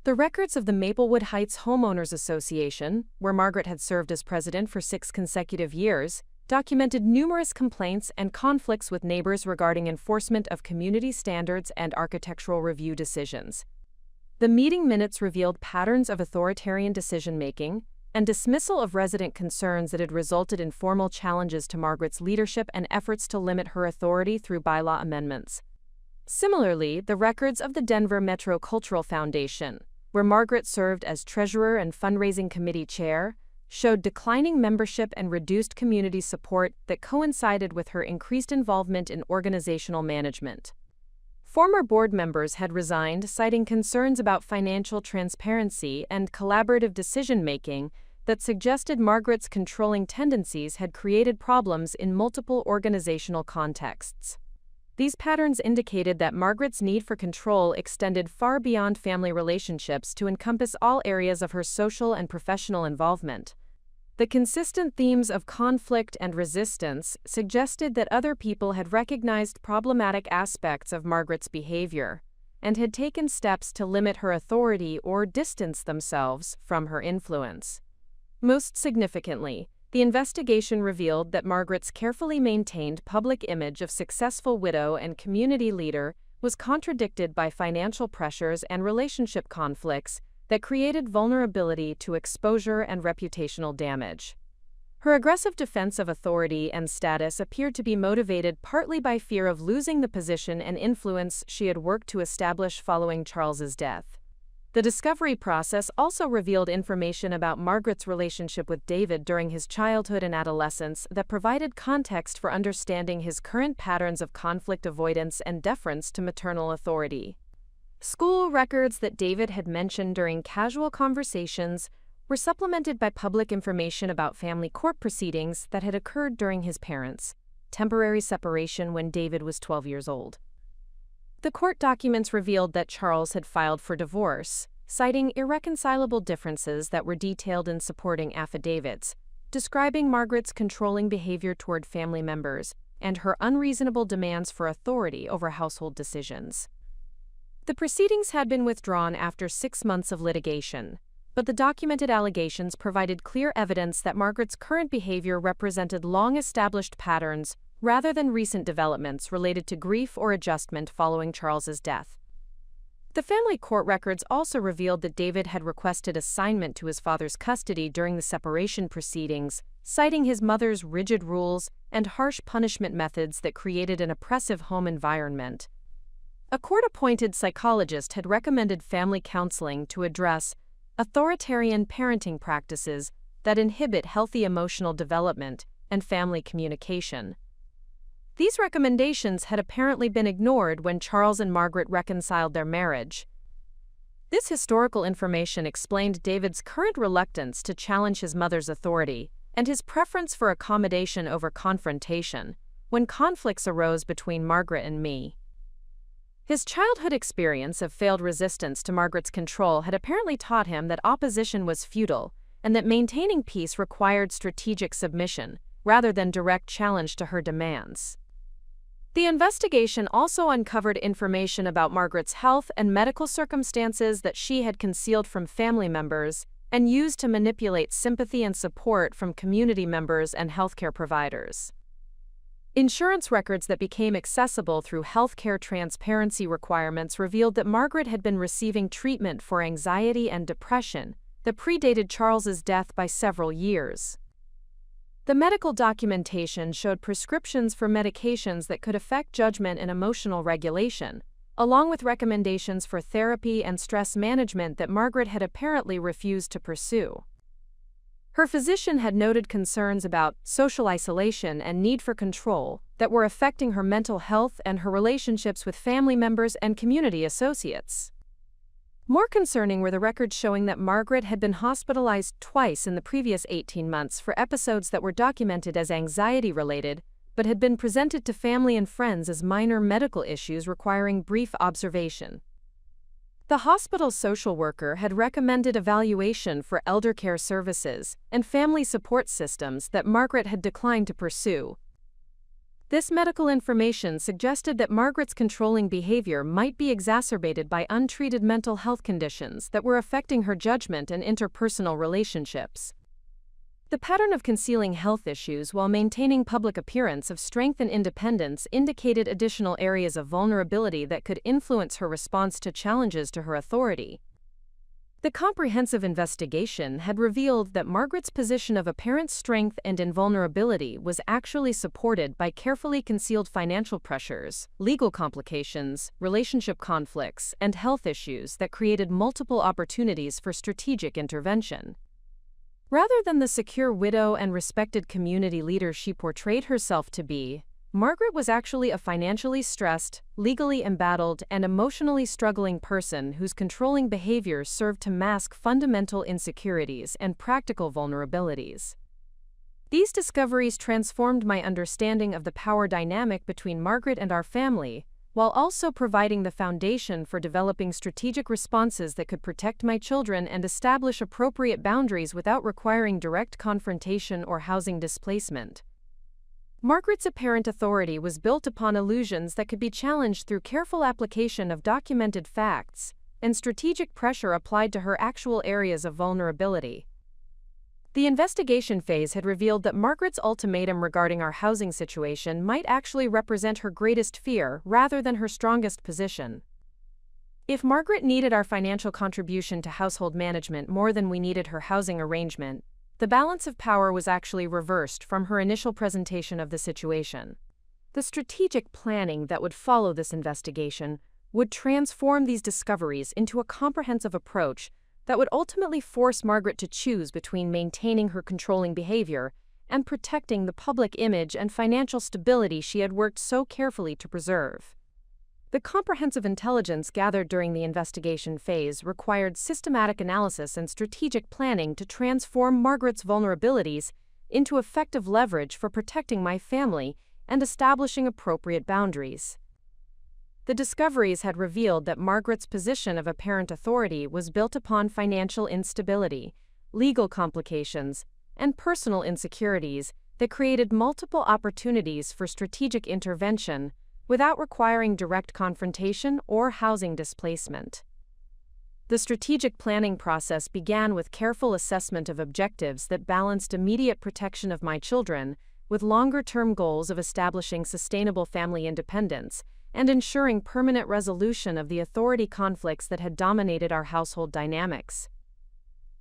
The records of the Maplewood Heights Homeowners Association, where Margaret had served as president for 6 consecutive years, documented numerous complaints and conflicts with neighbors regarding enforcement of community standards and architectural review decisions. The meeting minutes revealed patterns of authoritarian decision-making and dismissal of resident concerns that had resulted in formal challenges to Margaret's leadership and efforts to limit her authority through bylaw amendments. Similarly, the records of the Denver Metro Cultural Foundation, where Margaret served as treasurer and fundraising committee chair, showed declining membership and reduced community support that coincided with her increased involvement in organizational management. Former board members had resigned, citing concerns about financial transparency and collaborative decision-making that suggested Margaret's controlling tendencies had created problems in multiple organizational contexts. These patterns indicated that Margaret's need for control extended far beyond family relationships to encompass all areas of her social and professional involvement. The consistent themes of conflict and resistance suggested that other people had recognized problematic aspects of Margaret's behavior and had taken steps to limit her authority or distance themselves from her influence. Most significantly, the investigation revealed that Margaret's carefully maintained public image of successful widow and community leader was contradicted by financial pressures and relationship conflicts that created vulnerability to exposure and reputational damage. Her aggressive defense of authority and status appeared to be motivated partly by fear of losing the position and influence she had worked to establish following Charles's death. The discovery process also revealed information about Margaret's relationship with David during his childhood and adolescence that provided context for understanding his current patterns of conflict avoidance and deference to maternal authority. School records that David had mentioned during casual conversations were supplemented by public information about family court proceedings that had occurred during his parents' temporary separation when David was 12 years old. The court documents revealed that Charles had filed for divorce, citing irreconcilable differences that were detailed in supporting affidavits, describing Margaret's controlling behavior toward family members and her unreasonable demands for authority over household decisions. The proceedings had been withdrawn after 6 months of litigation, but the documented allegations provided clear evidence that Margaret's current behavior represented long-established patterns rather than recent developments related to grief or adjustment following Charles's death. The family court records also revealed that David had requested assignment to his father's custody during the separation proceedings, citing his mother's rigid rules and harsh punishment methods that created an oppressive home environment. A court-appointed psychologist had recommended family counseling to address authoritarian parenting practices that inhibit healthy emotional development and family communication. These recommendations had apparently been ignored when Charles and Margaret reconciled their marriage. This historical information explained David's current reluctance to challenge his mother's authority and his preference for accommodation over confrontation when conflicts arose between Margaret and me. His childhood experience of failed resistance to Margaret's control had apparently taught him that opposition was futile and that maintaining peace required strategic submission rather than direct challenge to her demands. The investigation also uncovered information about Margaret's health and medical circumstances that she had concealed from family members and used to manipulate sympathy and support from community members and healthcare providers. Insurance records that became accessible through healthcare transparency requirements revealed that Margaret had been receiving treatment for anxiety and depression that predated Charles's death by several years. The medical documentation showed prescriptions for medications that could affect judgment and emotional regulation, along with recommendations for therapy and stress management that Margaret had apparently refused to pursue. Her physician had noted concerns about social isolation and need for control that were affecting her mental health and her relationships with family members and community associates. More concerning were the records showing that Margaret had been hospitalized twice in the previous 18 months for episodes that were documented as anxiety-related, but had been presented to family and friends as minor medical issues requiring brief observation. The hospital's social worker had recommended evaluation for elder care services and family support systems that Margaret had declined to pursue. This medical information suggested that Margaret's controlling behavior might be exacerbated by untreated mental health conditions that were affecting her judgment and interpersonal relationships. The pattern of concealing health issues while maintaining public appearance of strength and independence indicated additional areas of vulnerability that could influence her response to challenges to her authority. The comprehensive investigation had revealed that Margaret's position of apparent strength and invulnerability was actually supported by carefully concealed financial pressures, legal complications, relationship conflicts, and health issues that created multiple opportunities for strategic intervention. Rather than the secure widow and respected community leader she portrayed herself to be, Margaret was actually a financially stressed, legally embattled, and emotionally struggling person whose controlling behavior served to mask fundamental insecurities and practical vulnerabilities. These discoveries transformed my understanding of the power dynamic between Margaret and our family, while also providing the foundation for developing strategic responses that could protect my children and establish appropriate boundaries without requiring direct confrontation or housing displacement. Margaret's apparent authority was built upon illusions that could be challenged through careful application of documented facts and strategic pressure applied to her actual areas of vulnerability. The investigation phase had revealed that Margaret's ultimatum regarding our housing situation might actually represent her greatest fear rather than her strongest position. If Margaret needed our financial contribution to household management more than we needed her housing arrangement, the balance of power was actually reversed from her initial presentation of the situation. The strategic planning that would follow this investigation would transform these discoveries into a comprehensive approach that would ultimately force Margaret to choose between maintaining her controlling behavior and protecting the public image and financial stability she had worked so carefully to preserve. The comprehensive intelligence gathered during the investigation phase required systematic analysis and strategic planning to transform Margaret's vulnerabilities into effective leverage for protecting my family and establishing appropriate boundaries. The discoveries had revealed that Margaret's position of apparent authority was built upon financial instability, legal complications, and personal insecurities that created multiple opportunities for strategic intervention without requiring direct confrontation or housing displacement. The strategic planning process began with careful assessment of objectives that balanced immediate protection of my children with longer-term goals of establishing sustainable family independence and ensuring permanent resolution of the authority conflicts that had dominated our household dynamics.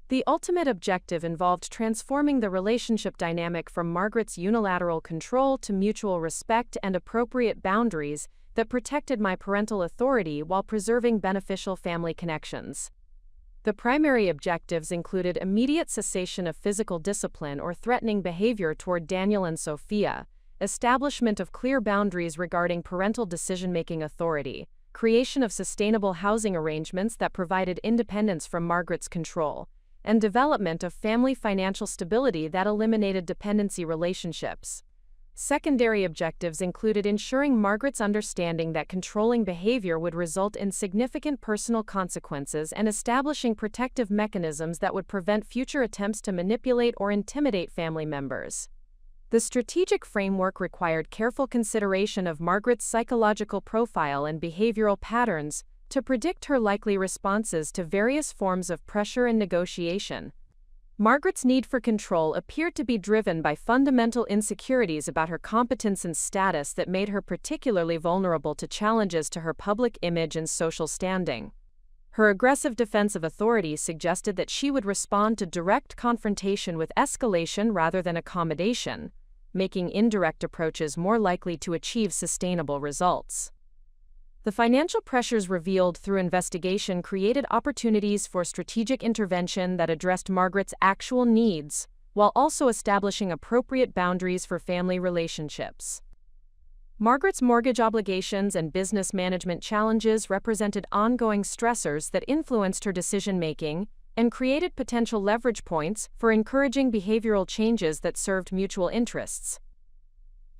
The ultimate objective involved transforming the relationship dynamic from Margaret's unilateral control to mutual respect and appropriate boundaries that protected my parental authority while preserving beneficial family connections. The primary objectives included immediate cessation of physical discipline or threatening behavior toward Daniel and Sophia, establishment of clear boundaries regarding parental decision-making authority, creation of sustainable housing arrangements that provided independence from Margaret's control, and development of family financial stability that eliminated dependency relationships. Secondary objectives included ensuring Margaret's understanding that controlling behavior would result in significant personal consequences and establishing protective mechanisms that would prevent future attempts to manipulate or intimidate family members. The strategic framework required careful consideration of Margaret's psychological profile and behavioral patterns to predict her likely responses to various forms of pressure and negotiation. Margaret's need for control appeared to be driven by fundamental insecurities about her competence and status that made her particularly vulnerable to challenges to her public image and social standing. Her aggressive defense of authority suggested that she would respond to direct confrontation with escalation rather than accommodation, making indirect approaches more likely to achieve sustainable results. The financial pressures revealed through investigation created opportunities for strategic intervention that addressed Margaret's actual needs, while also establishing appropriate boundaries for family relationships. Margaret's mortgage obligations and business management challenges represented ongoing stressors that influenced her decision-making and created potential leverage points for encouraging behavioral changes that served mutual interests.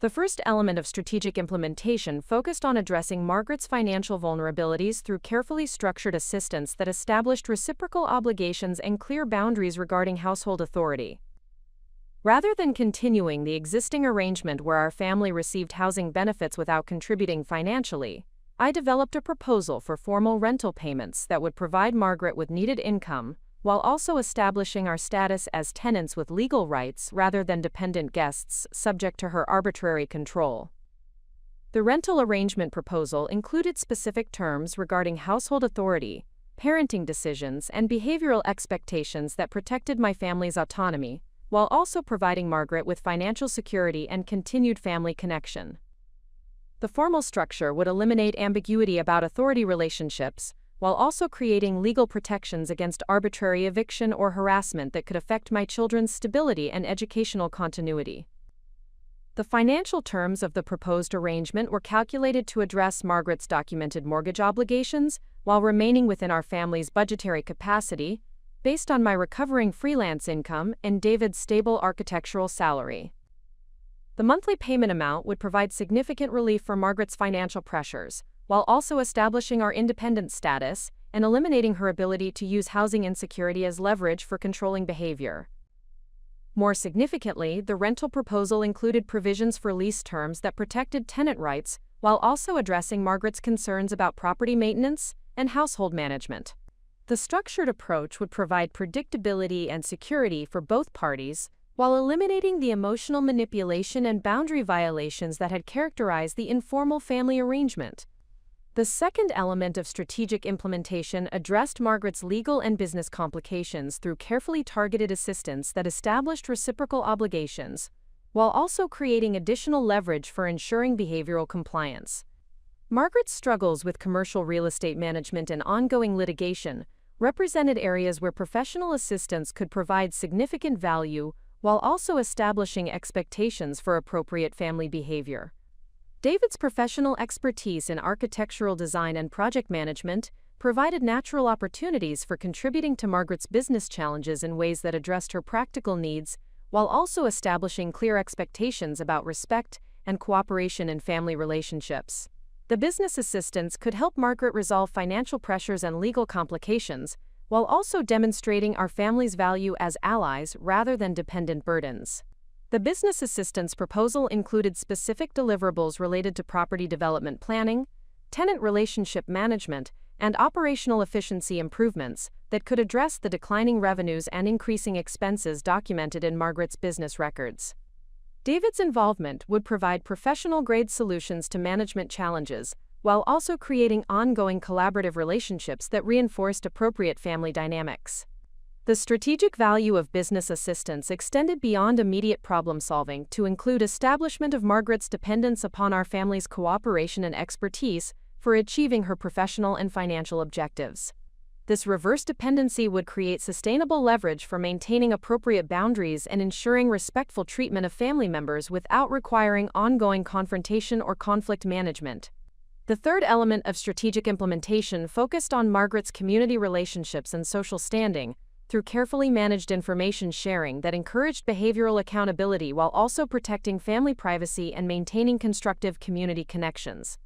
The first element of strategic implementation focused on addressing Margaret's financial vulnerabilities through carefully structured assistance that established reciprocal obligations and clear boundaries regarding household authority. Rather than continuing the existing arrangement where our family received housing benefits without contributing financially, I developed a proposal for formal rental payments that would provide Margaret with needed income, while also establishing our status as tenants with legal rights rather than dependent guests subject to her arbitrary control. The rental arrangement proposal included specific terms regarding household authority, parenting decisions, and behavioral expectations that protected my family's autonomy, while also providing Margaret with financial security and continued family connection. The formal structure would eliminate ambiguity about authority relationships, while also creating legal protections against arbitrary eviction or harassment that could affect my children's stability and educational continuity. The financial terms of the proposed arrangement were calculated to address Margaret's documented mortgage obligations while remaining within our family's budgetary capacity, based on my recovering freelance income and David's stable architectural salary. The monthly payment amount would provide significant relief for Margaret's financial pressures, while also establishing our independent status and eliminating her ability to use housing insecurity as leverage for controlling behavior. More significantly, the rental proposal included provisions for lease terms that protected tenant rights while also addressing Margaret's concerns about property maintenance and household management. The structured approach would provide predictability and security for both parties, while eliminating the emotional manipulation and boundary violations that had characterized the informal family arrangement. The second element of strategic implementation addressed Margaret's legal and business complications through carefully targeted assistance that established reciprocal obligations, while also creating additional leverage for ensuring behavioral compliance. Margaret's struggles with commercial real estate management and ongoing litigation represented areas where professional assistance could provide significant value while also establishing expectations for appropriate family behavior. David's professional expertise in architectural design and project management provided natural opportunities for contributing to Margaret's business challenges in ways that addressed her practical needs, while also establishing clear expectations about respect and cooperation in family relationships. The business assistance could help Margaret resolve financial pressures and legal complications, while also demonstrating our family's value as allies rather than dependent burdens. The business assistance proposal included specific deliverables related to property development planning, tenant relationship management, and operational efficiency improvements that could address the declining revenues and increasing expenses documented in Margaret's business records. David's involvement would provide professional-grade solutions to management challenges, while also creating ongoing collaborative relationships that reinforced appropriate family dynamics. The strategic value of business assistance extended beyond immediate problem-solving to include establishment of Margaret's dependence upon our family's cooperation and expertise for achieving her professional and financial objectives. This reverse dependency would create sustainable leverage for maintaining appropriate boundaries and ensuring respectful treatment of family members without requiring ongoing confrontation or conflict management. The third element of strategic implementation focused on Margaret's community relationships and social standing, through carefully managed information sharing that encouraged behavioral accountability while also protecting family privacy and maintaining constructive community connections.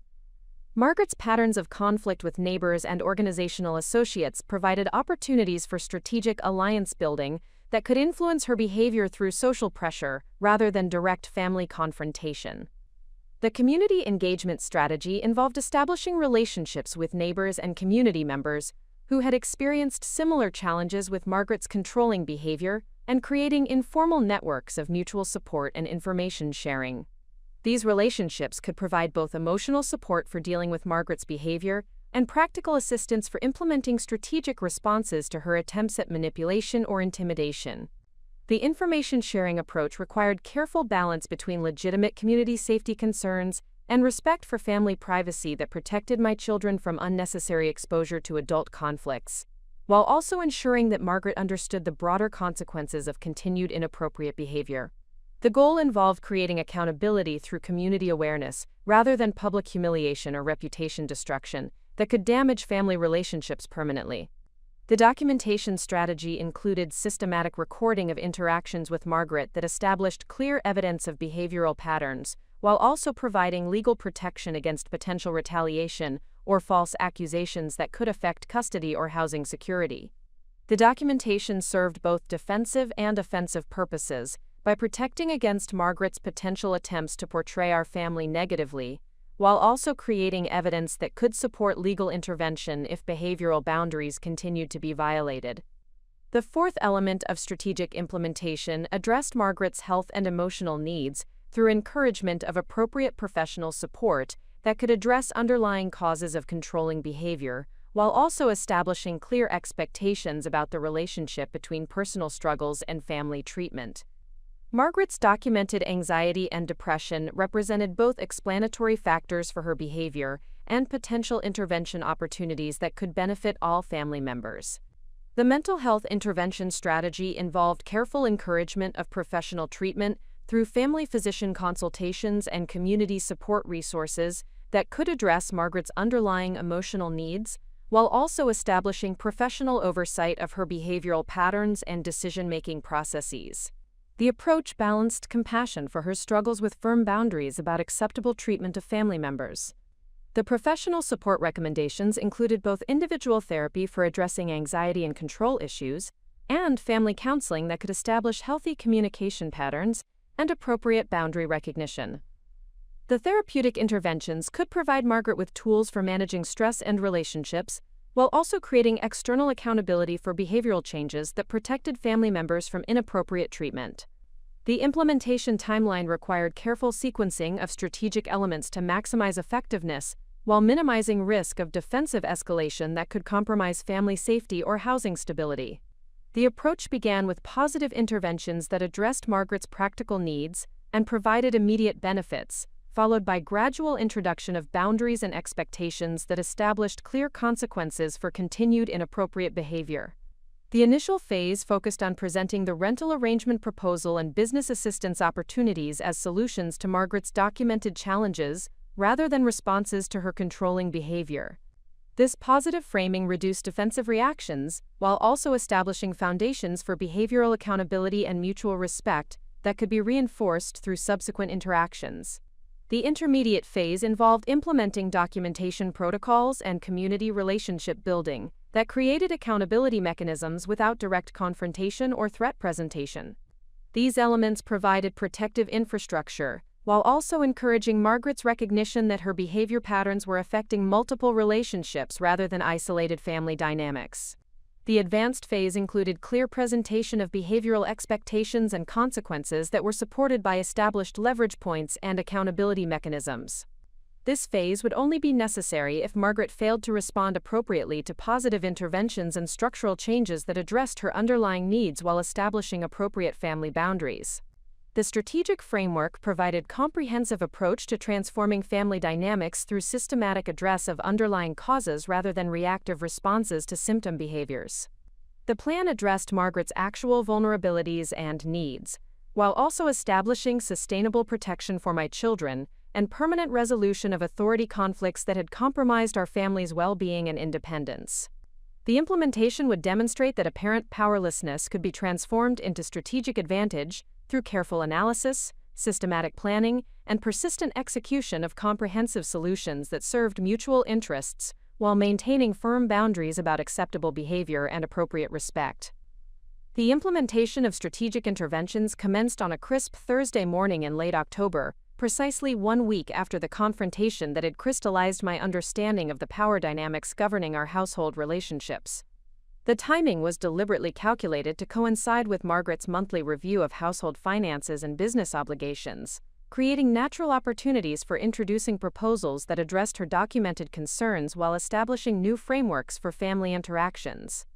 Margaret's patterns of conflict with neighbors and organizational associates provided opportunities for strategic alliance building that could influence her behavior through social pressure rather than direct family confrontation. The community engagement strategy involved establishing relationships with neighbors and community members who had experienced similar challenges with Margaret's controlling behavior and creating informal networks of mutual support and information sharing. These relationships could provide both emotional support for dealing with Margaret's behavior and practical assistance for implementing strategic responses to her attempts at manipulation or intimidation. The information sharing approach required careful balance between legitimate community safety concerns and respect for family privacy that protected my children from unnecessary exposure to adult conflicts, while also ensuring that Margaret understood the broader consequences of continued inappropriate behavior. The goal involved creating accountability through community awareness rather than public humiliation or reputation destruction that could damage family relationships permanently. The documentation strategy included systematic recording of interactions with Margaret that established clear evidence of behavioral patterns, while also providing legal protection against potential retaliation or false accusations that could affect custody or housing security. The documentation served both defensive and offensive purposes by protecting against Margaret's potential attempts to portray our family negatively, while also creating evidence that could support legal intervention if behavioral boundaries continued to be violated. The fourth element of strategic implementation addressed Margaret's health and emotional needs through encouragement of appropriate professional support that could address underlying causes of controlling behavior, while also establishing clear expectations about the relationship between personal struggles and family treatment. Margaret's documented anxiety and depression represented both explanatory factors for her behavior and potential intervention opportunities that could benefit all family members. The mental health intervention strategy involved careful encouragement of professional treatment through family physician consultations and community support resources that could address Margaret's underlying emotional needs, while also establishing professional oversight of her behavioral patterns and decision-making processes. The approach balanced compassion for her struggles with firm boundaries about acceptable treatment of family members. The professional support recommendations included both individual therapy for addressing anxiety and control issues, and family counseling that could establish healthy communication patterns and appropriate boundary recognition. The therapeutic interventions could provide Margaret with tools for managing stress and relationships, while also creating external accountability for behavioral changes that protected family members from inappropriate treatment. The implementation timeline required careful sequencing of strategic elements to maximize effectiveness, while minimizing risk of defensive escalation that could compromise family safety or housing stability. The approach began with positive interventions that addressed Margaret's practical needs and provided immediate benefits, followed by gradual introduction of boundaries and expectations that established clear consequences for continued inappropriate behavior. The initial phase focused on presenting the rental arrangement proposal and business assistance opportunities as solutions to Margaret's documented challenges, rather than responses to her controlling behavior. This positive framing reduced defensive reactions, while also establishing foundations for behavioral accountability and mutual respect that could be reinforced through subsequent interactions. The intermediate phase involved implementing documentation protocols and community relationship building that created accountability mechanisms without direct confrontation or threat presentation. These elements provided protective infrastructure, while also encouraging Margaret's recognition that her behavior patterns were affecting multiple relationships rather than isolated family dynamics. The advanced phase included clear presentation of behavioral expectations and consequences that were supported by established leverage points and accountability mechanisms. This phase would only be necessary if Margaret failed to respond appropriately to positive interventions and structural changes that addressed her underlying needs while establishing appropriate family boundaries. The strategic framework provided comprehensive approach to transforming family dynamics through systematic address of underlying causes rather than reactive responses to symptom behaviors. The plan addressed Margaret's actual vulnerabilities and needs, while also establishing sustainable protection for my children and permanent resolution of authority conflicts that had compromised our family's well-being and independence. The implementation would demonstrate that apparent powerlessness could be transformed into strategic advantage through careful analysis, systematic planning, and persistent execution of comprehensive solutions that served mutual interests while maintaining firm boundaries about acceptable behavior and appropriate respect. The implementation of strategic interventions commenced on a crisp Thursday morning in late October, precisely 1 week after the confrontation that had crystallized my understanding of the power dynamics governing our household relationships. The timing was deliberately calculated to coincide with Margaret's monthly review of household finances and business obligations, creating natural opportunities for introducing proposals that addressed her documented concerns while establishing new frameworks for family interactions.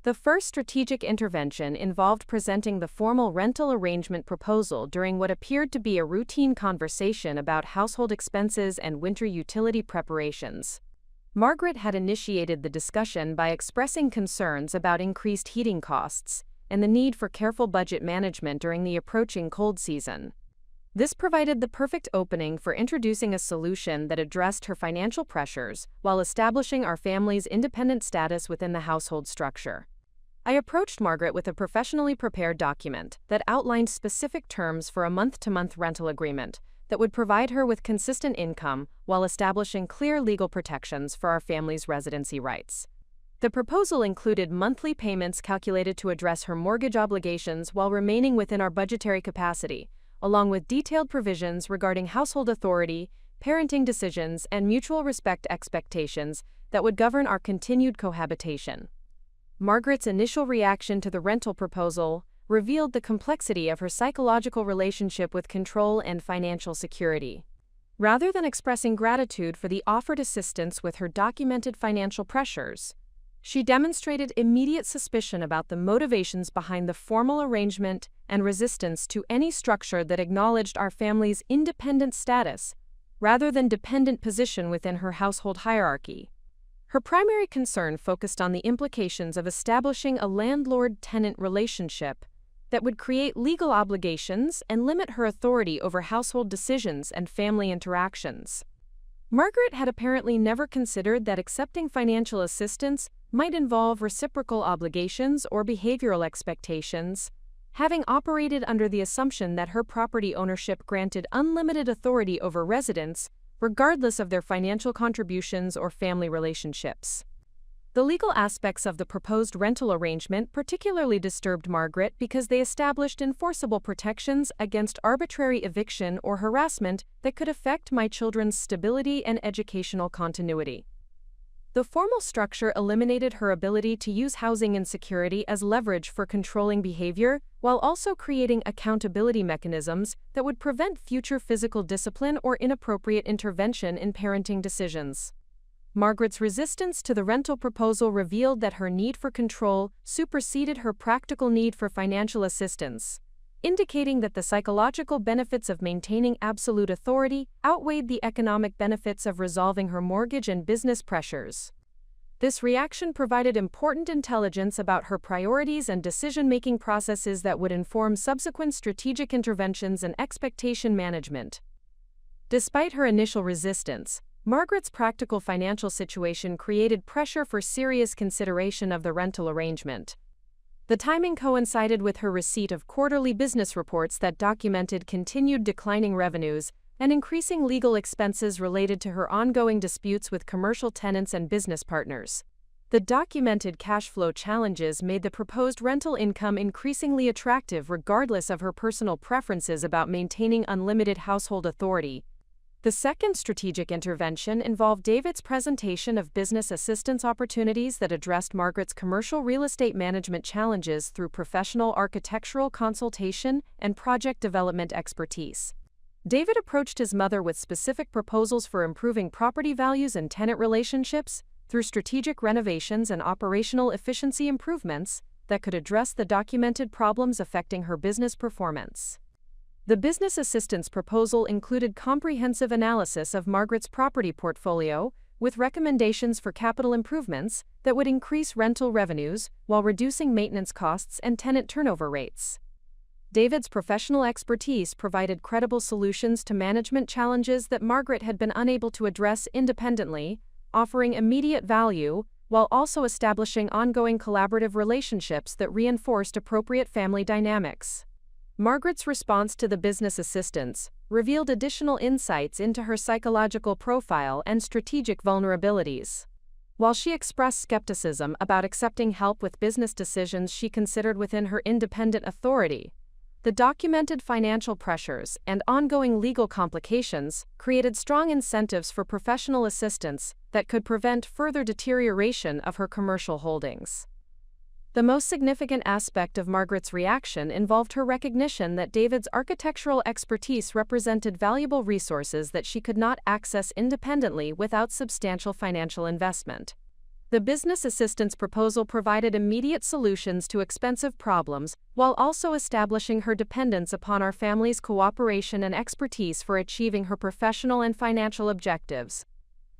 The first strategic intervention involved presenting the formal rental arrangement proposal during what appeared to be a routine conversation about household expenses and winter utility preparations. Margaret had initiated the discussion by expressing concerns about increased heating costs and the need for careful budget management during the approaching cold season. This provided the perfect opening for introducing a solution that addressed her financial pressures while establishing our family's independent status within the household structure. I approached Margaret with a professionally prepared document that outlined specific terms for a month-to-month rental agreement that would provide her with consistent income while establishing clear legal protections for our family's residency rights. The proposal included monthly payments calculated to address her mortgage obligations while remaining within our budgetary capacity, along with detailed provisions regarding household authority, parenting decisions, and mutual respect expectations that would govern our continued cohabitation. Margaret's initial reaction to the rental proposal revealed the complexity of her psychological relationship with control and financial security. Rather than expressing gratitude for the offered assistance with her documented financial pressures, she demonstrated immediate suspicion about the motivations behind the formal arrangement and resistance to any structure that acknowledged our family's independent status rather than dependent position within her household hierarchy. Her primary concern focused on the implications of establishing a landlord-tenant relationship that would create legal obligations and limit her authority over household decisions and family interactions. Margaret had apparently never considered that accepting financial assistance might involve reciprocal obligations or behavioral expectations, having operated under the assumption that her property ownership granted unlimited authority over residents, regardless of their financial contributions or family relationships. The legal aspects of the proposed rental arrangement particularly disturbed Margaret because they established enforceable protections against arbitrary eviction or harassment that could affect my children's stability and educational continuity. The formal structure eliminated her ability to use housing insecurity as leverage for controlling behavior, while also creating accountability mechanisms that would prevent future physical discipline or inappropriate intervention in parenting decisions. Margaret's resistance to the rental proposal revealed that her need for control superseded her practical need for financial assistance, indicating that the psychological benefits of maintaining absolute authority outweighed the economic benefits of resolving her mortgage and business pressures. This reaction provided important intelligence about her priorities and decision-making processes that would inform subsequent strategic interventions and expectation management. Despite her initial resistance, Margaret's practical financial situation created pressure for serious consideration of the rental arrangement. The timing coincided with her receipt of quarterly business reports that documented continued declining revenues and increasing legal expenses related to her ongoing disputes with commercial tenants and business partners. The documented cash flow challenges made the proposed rental income increasingly attractive regardless of her personal preferences about maintaining unlimited household authority. The second strategic intervention involved David's presentation of business assistance opportunities that addressed Margaret's commercial real estate management challenges through professional architectural consultation and project development expertise. David approached his mother with specific proposals for improving property values and tenant relationships through strategic renovations and operational efficiency improvements that could address the documented problems affecting her business performance. The business assistance proposal included comprehensive analysis of Margaret's property portfolio, with recommendations for capital improvements that would increase rental revenues while reducing maintenance costs and tenant turnover rates. David's professional expertise provided credible solutions to management challenges that Margaret had been unable to address independently, offering immediate value while also establishing ongoing collaborative relationships that reinforced appropriate family dynamics. Margaret's response to the business assistance revealed additional insights into her psychological profile and strategic vulnerabilities. While she expressed skepticism about accepting help with business decisions she considered within her independent authority, the documented financial pressures and ongoing legal complications created strong incentives for professional assistance that could prevent further deterioration of her commercial holdings. The most significant aspect of Margaret's reaction involved her recognition that David's architectural expertise represented valuable resources that she could not access independently without substantial financial investment. The business assistance proposal provided immediate solutions to expensive problems while also establishing her dependence upon our family's cooperation and expertise for achieving her professional and financial objectives.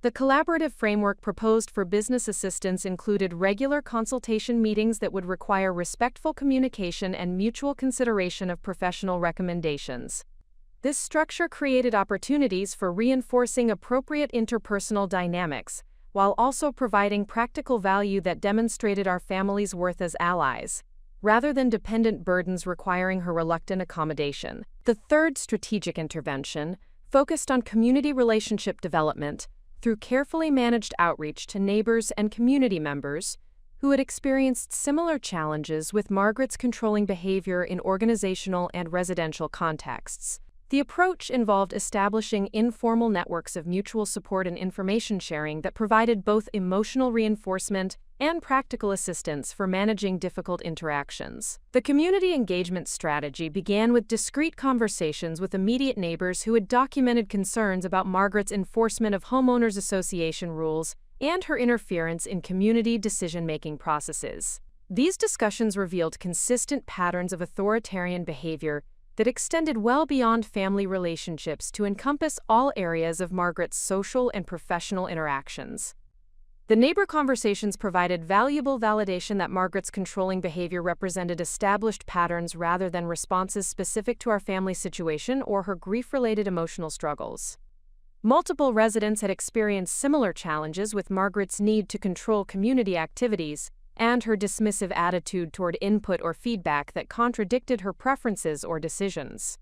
The collaborative framework proposed for business assistance included regular consultation meetings that would require respectful communication and mutual consideration of professional recommendations. This structure created opportunities for reinforcing appropriate interpersonal dynamics, while also providing practical value that demonstrated our family's worth as allies, rather than dependent burdens requiring her reluctant accommodation. The third strategic intervention focused on community relationship development through carefully managed outreach to neighbors and community members who had experienced similar challenges with Margaret's controlling behavior in organizational and residential contexts. The approach involved establishing informal networks of mutual support and information sharing that provided both emotional reinforcement and practical assistance for managing difficult interactions. The community engagement strategy began with discreet conversations with immediate neighbors who had documented concerns about Margaret's enforcement of homeowners association rules and her interference in community decision-making processes. These discussions revealed consistent patterns of authoritarian behavior that extended well beyond family relationships to encompass all areas of Margaret's social and professional interactions. The neighbor conversations provided valuable validation that Margaret's controlling behavior represented established patterns rather than responses specific to our family situation or her grief-related emotional struggles. Multiple residents had experienced similar challenges with Margaret's need to control community activities and her dismissive attitude toward input or feedback that contradicted her preferences or decisions.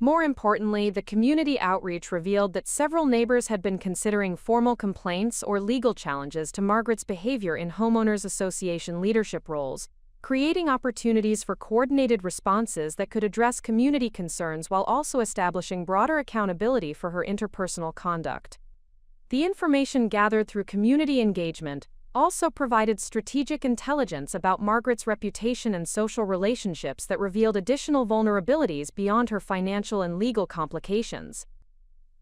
More importantly, the community outreach revealed that several neighbors had been considering formal complaints or legal challenges to Margaret's behavior in homeowners association leadership roles, creating opportunities for coordinated responses that could address community concerns while also establishing broader accountability for her interpersonal conduct. The information gathered through community engagement also provided strategic intelligence about Margaret's reputation and social relationships that revealed additional vulnerabilities beyond her financial and legal complications.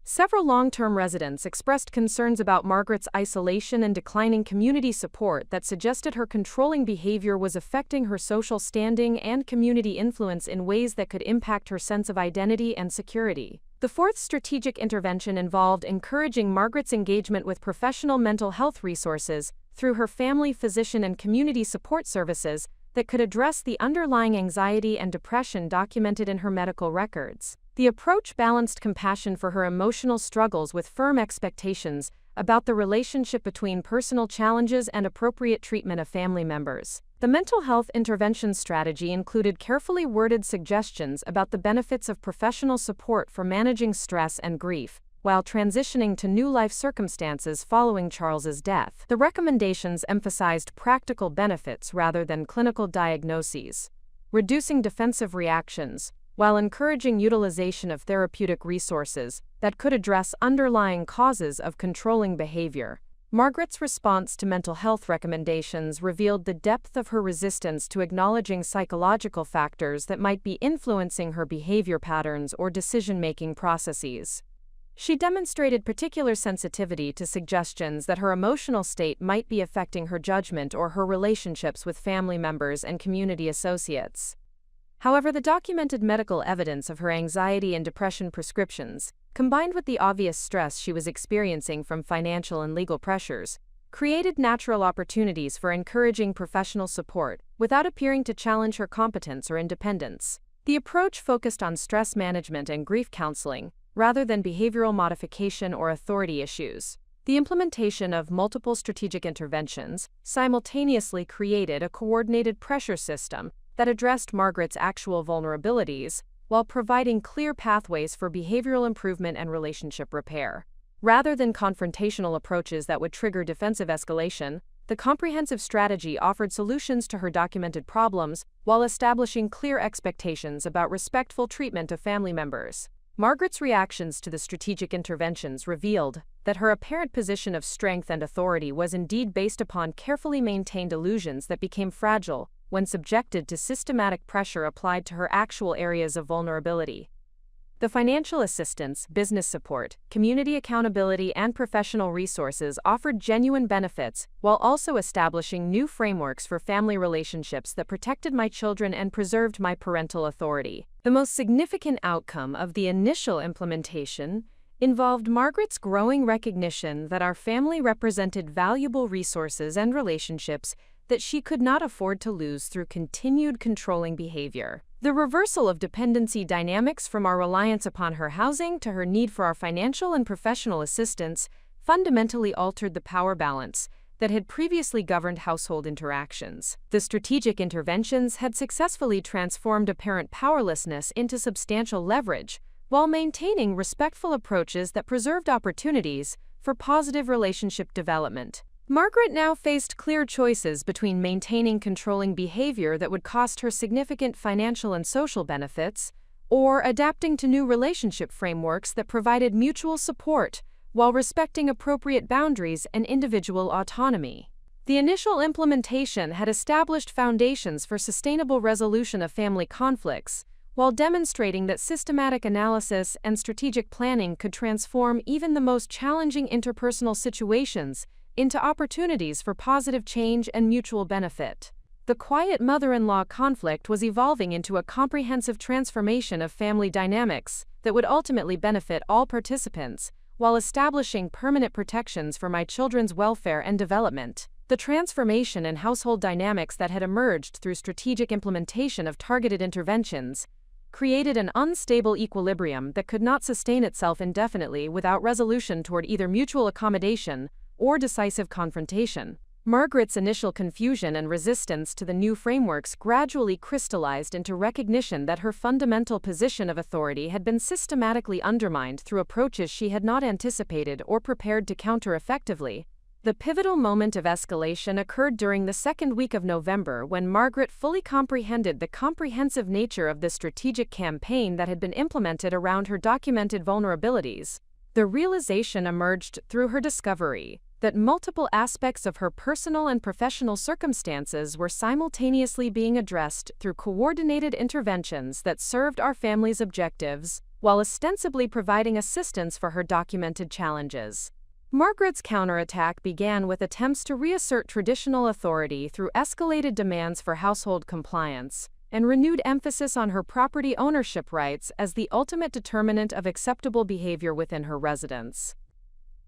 Several long-term residents expressed concerns about Margaret's isolation and declining community support that suggested her controlling behavior was affecting her social standing and community influence in ways that could impact her sense of identity and security. The fourth strategic intervention involved encouraging Margaret's engagement with professional mental health resources through her family physician and community support services that could address the underlying anxiety and depression documented in her medical records. The approach balanced compassion for her emotional struggles with firm expectations about the relationship between personal challenges and appropriate treatment of family members. The mental health intervention strategy included carefully worded suggestions about the benefits of professional support for managing stress and grief, while transitioning to new life circumstances following Charles's death. The recommendations emphasized practical benefits rather than clinical diagnoses, reducing defensive reactions, while encouraging utilization of therapeutic resources that could address underlying causes of controlling behavior. Margaret's response to mental health recommendations revealed the depth of her resistance to acknowledging psychological factors that might be influencing her behavior patterns or decision-making processes. She demonstrated particular sensitivity to suggestions that her emotional state might be affecting her judgment or her relationships with family members and community associates. However, the documented medical evidence of her anxiety and depression prescriptions, combined with the obvious stress she was experiencing from financial and legal pressures, created natural opportunities for encouraging professional support without appearing to challenge her competence or independence. The approach focused on stress management and grief counseling, rather than behavioral modification or authority issues. The implementation of multiple strategic interventions simultaneously created a coordinated pressure system that addressed Margaret's actual vulnerabilities while providing clear pathways for behavioral improvement and relationship repair. Rather than confrontational approaches that would trigger defensive escalation, the comprehensive strategy offered solutions to her documented problems while establishing clear expectations about respectful treatment of family members. Margaret's reactions to the strategic interventions revealed that her apparent position of strength and authority was indeed based upon carefully maintained illusions that became fragile when subjected to systematic pressure applied to her actual areas of vulnerability. The financial assistance, business support, community accountability, and professional resources offered genuine benefits while also establishing new frameworks for family relationships that protected my children and preserved my parental authority. The most significant outcome of the initial implementation involved Margaret's growing recognition that our family represented valuable resources and relationships that she could not afford to lose through continued controlling behavior. The reversal of dependency dynamics from our reliance upon her housing to her need for our financial and professional assistance fundamentally altered the power balance that had previously governed household interactions. The strategic interventions had successfully transformed apparent powerlessness into substantial leverage, while maintaining respectful approaches that preserved opportunities for positive relationship development. Margaret now faced clear choices between maintaining controlling behavior that would cost her significant financial and social benefits, or adapting to new relationship frameworks that provided mutual support while respecting appropriate boundaries and individual autonomy. The initial implementation had established foundations for sustainable resolution of family conflicts, while demonstrating that systematic analysis and strategic planning could transform even the most challenging interpersonal situations into opportunities for positive change and mutual benefit. The quiet mother-in-law conflict was evolving into a comprehensive transformation of family dynamics that would ultimately benefit all participants, while establishing permanent protections for my children's welfare and development. The transformation in household dynamics that had emerged through strategic implementation of targeted interventions created an unstable equilibrium that could not sustain itself indefinitely without resolution toward either mutual accommodation or decisive confrontation. Margaret's initial confusion and resistance to the new frameworks gradually crystallized into recognition that her fundamental position of authority had been systematically undermined through approaches she had not anticipated or prepared to counter effectively. The pivotal moment of escalation occurred during the second week of November when Margaret fully comprehended the comprehensive nature of the strategic campaign that had been implemented around her documented vulnerabilities. The realization emerged through her discovery that multiple aspects of her personal and professional circumstances were simultaneously being addressed through coordinated interventions that served our family's objectives, while ostensibly providing assistance for her documented challenges. Margaret's counterattack began with attempts to reassert traditional authority through escalated demands for household compliance and renewed emphasis on her property ownership rights as the ultimate determinant of acceptable behavior within her residence.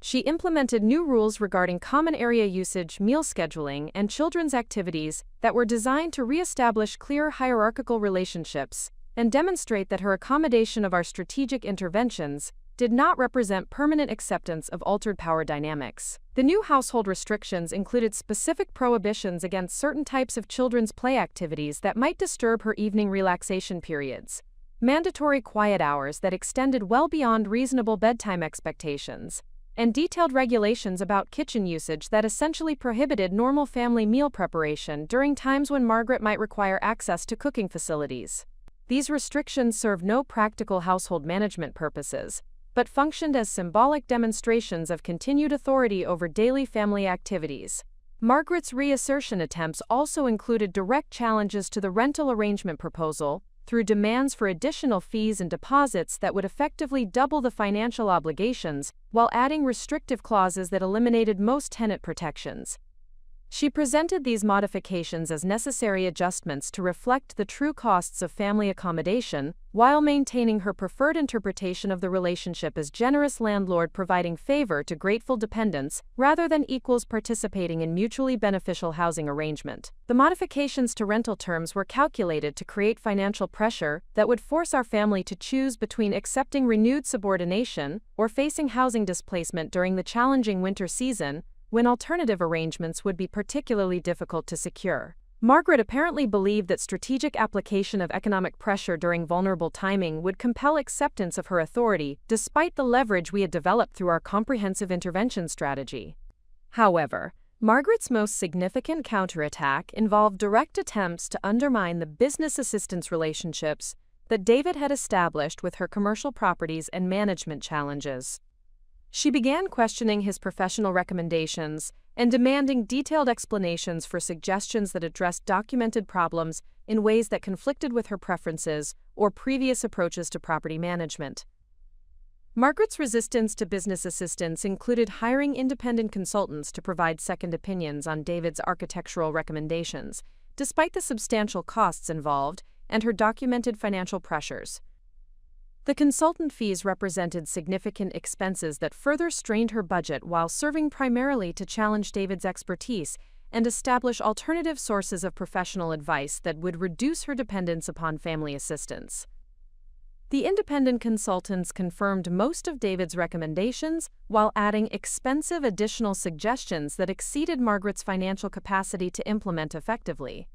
She implemented new rules regarding common area usage, meal scheduling, and children's activities that were designed to reestablish clear hierarchical relationships and demonstrate that her accommodation of our strategic interventions did not represent permanent acceptance of altered power dynamics. The new household restrictions included specific prohibitions against certain types of children's play activities that might disturb her evening relaxation periods, mandatory quiet hours that extended well beyond reasonable bedtime expectations, and detailed regulations about kitchen usage that essentially prohibited normal family meal preparation during times when Margaret might require access to cooking facilities. These restrictions served no practical household management purposes, but functioned as symbolic demonstrations of continued authority over daily family activities. Margaret's reassertion attempts also included direct challenges to the rental arrangement proposal, through demands for additional fees and deposits that would effectively double the financial obligations, while adding restrictive clauses that eliminated most tenant protections. She presented these modifications as necessary adjustments to reflect the true costs of family accommodation, while maintaining her preferred interpretation of the relationship as generous landlord providing favor to grateful dependents rather than equals participating in mutually beneficial housing arrangement. The modifications to rental terms were calculated to create financial pressure that would force our family to choose between accepting renewed subordination or facing housing displacement during the challenging winter season, when alternative arrangements would be particularly difficult to secure. Margaret apparently believed that strategic application of economic pressure during vulnerable timing would compel acceptance of her authority, despite the leverage we had developed through our comprehensive intervention strategy. However, Margaret's most significant counterattack involved direct attempts to undermine the business assistance relationships that David had established with her commercial properties and management challenges. She began questioning his professional recommendations and demanding detailed explanations for suggestions that addressed documented problems in ways that conflicted with her preferences or previous approaches to property management. Margaret's resistance to business assistance included hiring independent consultants to provide second opinions on David's architectural recommendations, despite the substantial costs involved and her documented financial pressures. The consultant fees represented significant expenses that further strained her budget while serving primarily to challenge David's expertise and establish alternative sources of professional advice that would reduce her dependence upon family assistance. The independent consultants confirmed most of David's recommendations while adding expensive additional suggestions that exceeded Margaret's financial capacity to implement effectively.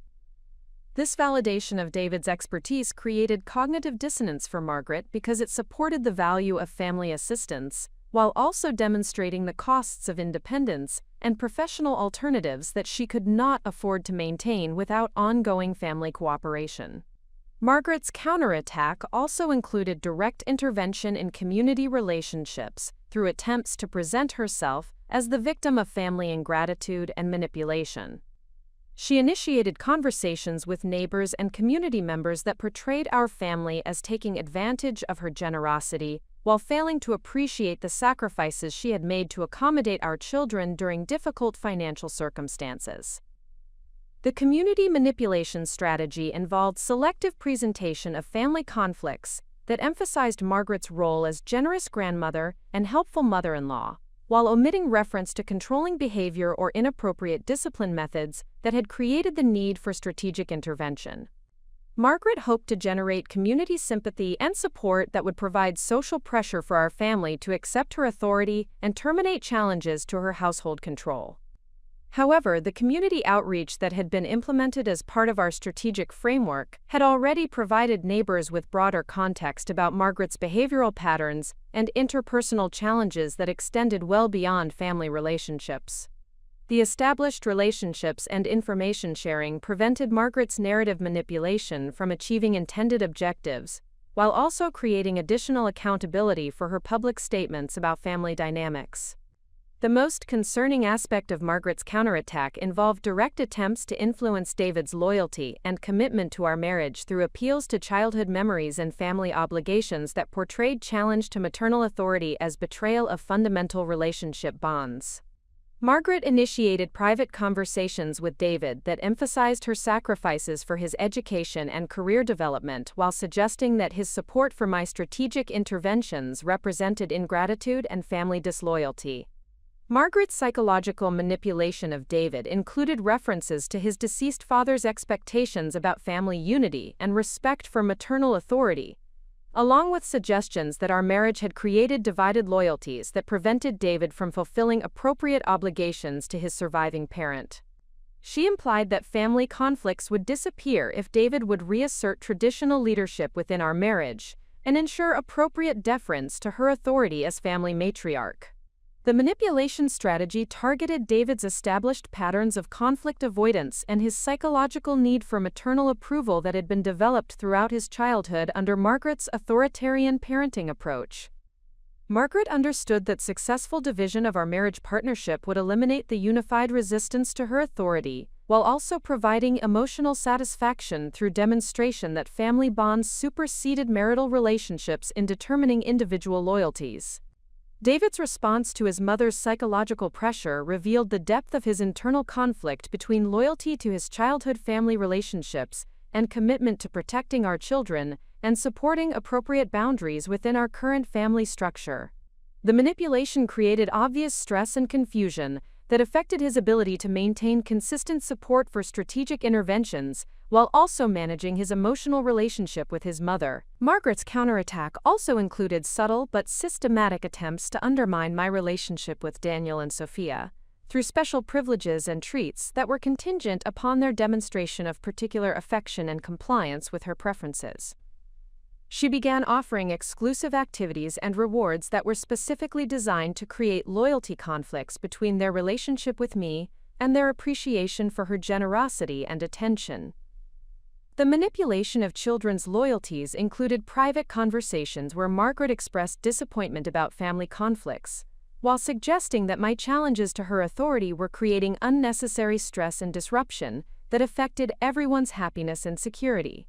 This validation of David's expertise created cognitive dissonance for Margaret because it supported the value of family assistance, while also demonstrating the costs of independence and professional alternatives that she could not afford to maintain without ongoing family cooperation. Margaret's counterattack also included direct intervention in community relationships through attempts to present herself as the victim of family ingratitude and manipulation. She initiated conversations with neighbors and community members that portrayed our family as taking advantage of her generosity, while failing to appreciate the sacrifices she had made to accommodate our children during difficult financial circumstances. The community manipulation strategy involved selective presentation of family conflicts that emphasized Margaret's role as generous grandmother and helpful mother-in-law, while omitting reference to controlling behavior or inappropriate discipline methods that had created the need for strategic intervention. Margaret hoped to generate community sympathy and support that would provide social pressure for our family to accept her authority and terminate challenges to her household control. However, the community outreach that had been implemented as part of our strategic framework had already provided neighbors with broader context about Margaret's behavioral patterns and interpersonal challenges that extended well beyond family relationships. The established relationships and information sharing prevented Margaret's narrative manipulation from achieving intended objectives, while also creating additional accountability for her public statements about family dynamics. The most concerning aspect of Margaret's counterattack involved direct attempts to influence David's loyalty and commitment to our marriage through appeals to childhood memories and family obligations that portrayed challenge to maternal authority as betrayal of fundamental relationship bonds. Margaret initiated private conversations with David that emphasized her sacrifices for his education and career development while suggesting that his support for my strategic interventions represented ingratitude and family disloyalty. Margaret's psychological manipulation of David included references to his deceased father's expectations about family unity and respect for maternal authority, along with suggestions that our marriage had created divided loyalties that prevented David from fulfilling appropriate obligations to his surviving parent. She implied that family conflicts would disappear if David would reassert traditional leadership within our marriage and ensure appropriate deference to her authority as family matriarch. The manipulation strategy targeted David's established patterns of conflict avoidance and his psychological need for maternal approval that had been developed throughout his childhood under Margaret's authoritarian parenting approach. Margaret understood that successful division of our marriage partnership would eliminate the unified resistance to her authority, while also providing emotional satisfaction through demonstration that family bonds superseded marital relationships in determining individual loyalties. David's response to his mother's psychological pressure revealed the depth of his internal conflict between loyalty to his childhood family relationships and commitment to protecting our children and supporting appropriate boundaries within our current family structure. The manipulation created obvious stress and confusion that affected his ability to maintain consistent support for strategic interventions while also managing his emotional relationship with his mother. Margaret's counterattack also included subtle but systematic attempts to undermine my relationship with Daniel and Sophia through special privileges and treats that were contingent upon their demonstration of particular affection and compliance with her preferences. She began offering exclusive activities and rewards that were specifically designed to create loyalty conflicts between their relationship with me and their appreciation for her generosity and attention. The manipulation of children's loyalties included private conversations where Margaret expressed disappointment about family conflicts, while suggesting that my challenges to her authority were creating unnecessary stress and disruption that affected everyone's happiness and security.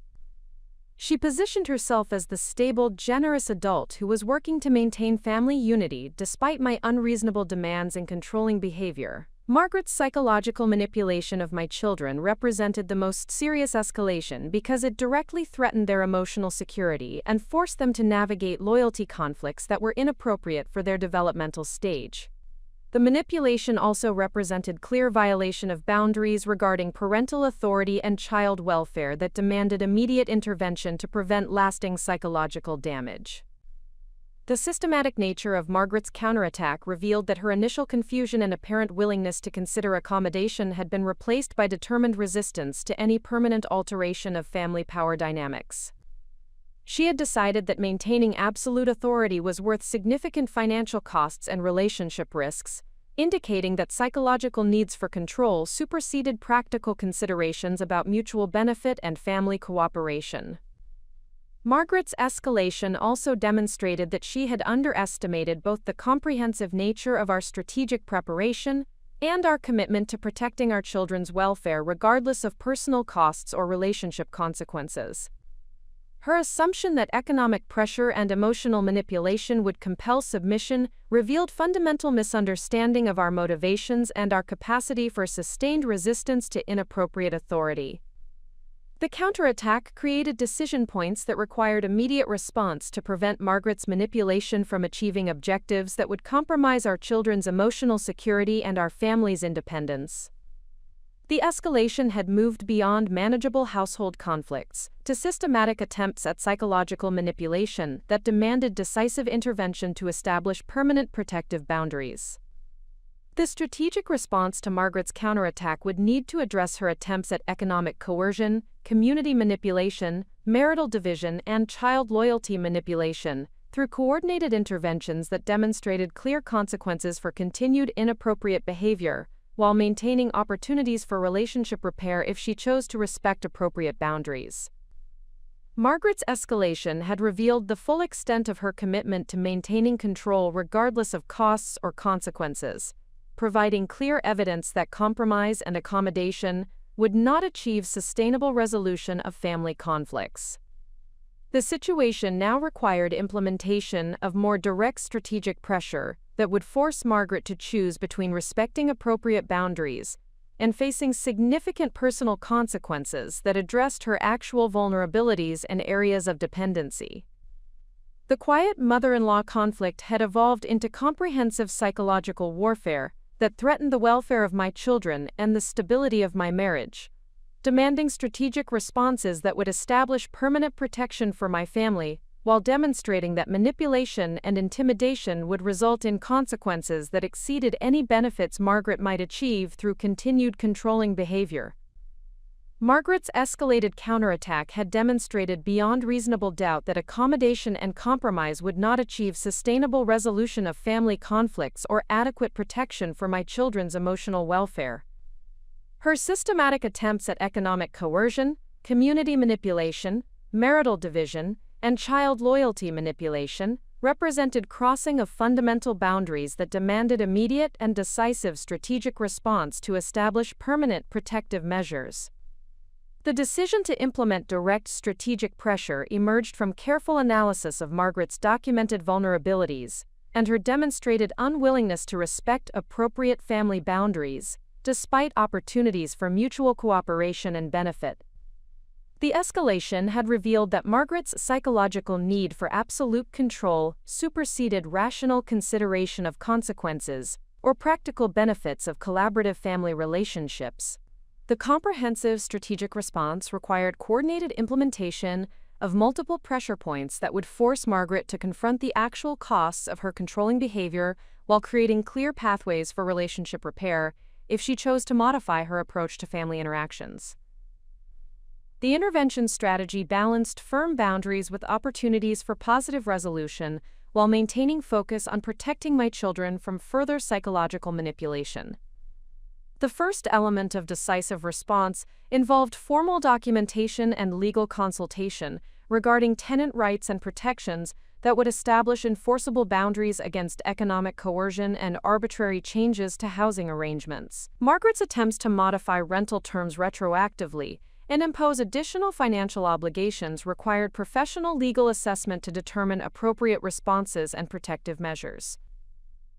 She positioned herself as the stable, generous adult who was working to maintain family unity despite my unreasonable demands and controlling behavior. Margaret's psychological manipulation of my children represented the most serious escalation because it directly threatened their emotional security and forced them to navigate loyalty conflicts that were inappropriate for their developmental stage. The manipulation also represented clear violation of boundaries regarding parental authority and child welfare that demanded immediate intervention to prevent lasting psychological damage. The systematic nature of Margaret's counterattack revealed that her initial confusion and apparent willingness to consider accommodation had been replaced by determined resistance to any permanent alteration of family power dynamics. She had decided that maintaining absolute authority was worth significant financial costs and relationship risks, indicating that psychological needs for control superseded practical considerations about mutual benefit and family cooperation. Margaret's escalation also demonstrated that she had underestimated both the comprehensive nature of our strategic preparation and our commitment to protecting our children's welfare regardless of personal costs or relationship consequences. Her assumption that economic pressure and emotional manipulation would compel submission revealed fundamental misunderstanding of our motivations and our capacity for sustained resistance to inappropriate authority. The counterattack created decision points that required immediate response to prevent Margaret's manipulation from achieving objectives that would compromise our children's emotional security and our family's independence. The escalation had moved beyond manageable household conflicts to systematic attempts at psychological manipulation that demanded decisive intervention to establish permanent protective boundaries. The strategic response to Margaret's counterattack would need to address her attempts at economic coercion, community manipulation, marital division, and child loyalty manipulation through coordinated interventions that demonstrated clear consequences for continued inappropriate behavior, while maintaining opportunities for relationship repair if she chose to respect appropriate boundaries. Margaret's escalation had revealed the full extent of her commitment to maintaining control regardless of costs or consequences, providing clear evidence that compromise and accommodation would not achieve sustainable resolution of family conflicts. The situation now required implementation of more direct strategic pressure that would force Margaret to choose between respecting appropriate boundaries and facing significant personal consequences that addressed her actual vulnerabilities and areas of dependency. The quiet mother-in-law conflict had evolved into comprehensive psychological warfare that threatened the welfare of my children and the stability of my marriage, demanding strategic responses that would establish permanent protection for my family, while demonstrating that manipulation and intimidation would result in consequences that exceeded any benefits Margaret might achieve through continued controlling behavior. Margaret's escalated counterattack had demonstrated beyond reasonable doubt that accommodation and compromise would not achieve sustainable resolution of family conflicts or adequate protection for my children's emotional welfare. Her systematic attempts at economic coercion, community manipulation, marital division, and child loyalty manipulation represented crossing of fundamental boundaries that demanded immediate and decisive strategic response to establish permanent protective measures. The decision to implement direct strategic pressure emerged from careful analysis of Margaret's documented vulnerabilities and her demonstrated unwillingness to respect appropriate family boundaries, despite opportunities for mutual cooperation and benefit. The escalation had revealed that Margaret's psychological need for absolute control superseded rational consideration of consequences or practical benefits of collaborative family relationships. The comprehensive strategic response required coordinated implementation of multiple pressure points that would force Margaret to confront the actual costs of her controlling behavior while creating clear pathways for relationship repair if she chose to modify her approach to family interactions. The intervention strategy balanced firm boundaries with opportunities for positive resolution while maintaining focus on protecting my children from further psychological manipulation. The first element of decisive response involved formal documentation and legal consultation regarding tenant rights and protections that would establish enforceable boundaries against economic coercion and arbitrary changes to housing arrangements. Margaret's attempts to modify rental terms retroactively and impose additional financial obligations required professional legal assessment to determine appropriate responses and protective measures.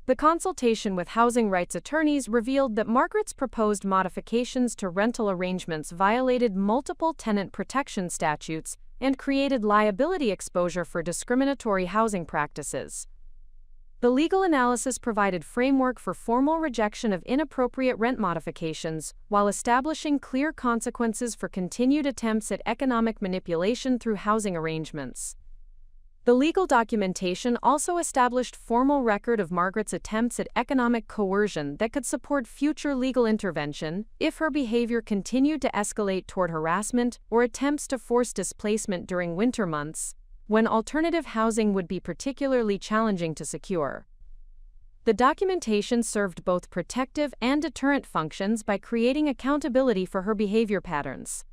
The consultation with housing rights attorneys revealed that Margaret's proposed modifications to rental arrangements violated multiple tenant protection statutes and created liability exposure for discriminatory housing practices. The legal analysis provided framework for formal rejection of inappropriate rent modifications while establishing clear consequences for continued attempts at economic manipulation through housing arrangements. The legal documentation also established formal record of Margaret's attempts at economic coercion that could support future legal intervention if her behavior continued to escalate toward harassment or attempts to force displacement during winter months, when alternative housing would be particularly challenging to secure. The documentation served both protective and deterrent functions by creating accountability for her behavior patterns.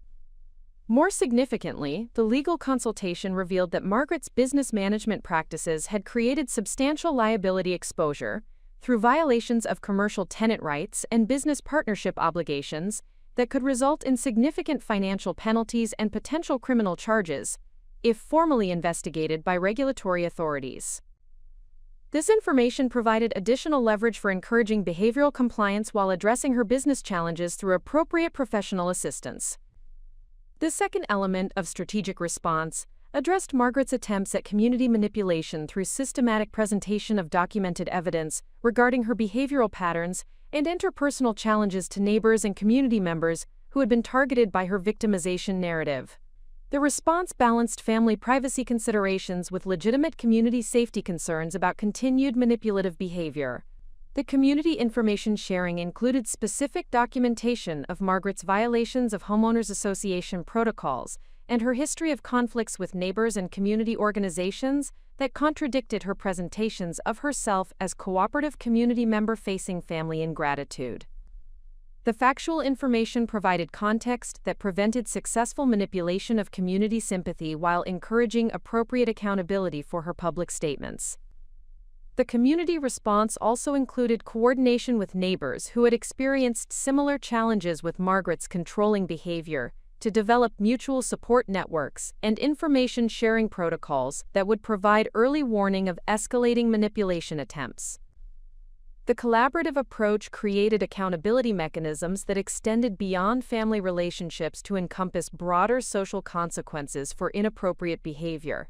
More significantly, the legal consultation revealed that Margaret's business management practices had created substantial liability exposure through violations of commercial tenant rights and business partnership obligations that could result in significant financial penalties and potential criminal charges if formally investigated by regulatory authorities. This information provided additional leverage for encouraging behavioral compliance while addressing her business challenges through appropriate professional assistance. The second element of strategic response addressed Margaret's attempts at community manipulation through systematic presentation of documented evidence regarding her behavioral patterns and interpersonal challenges to neighbors and community members who had been targeted by her victimization narrative. The response balanced family privacy considerations with legitimate community safety concerns about continued manipulative behavior. The community information sharing included specific documentation of Margaret's violations of homeowners association protocols and her history of conflicts with neighbors and community organizations that contradicted her presentations of herself as cooperative community member facing family ingratitude. The factual information provided context that prevented successful manipulation of community sympathy while encouraging appropriate accountability for her public statements. The community response also included coordination with neighbors who had experienced similar challenges with Margaret's controlling behavior to develop mutual support networks and information sharing protocols that would provide early warning of escalating manipulation attempts. The collaborative approach created accountability mechanisms that extended beyond family relationships to encompass broader social consequences for inappropriate behavior.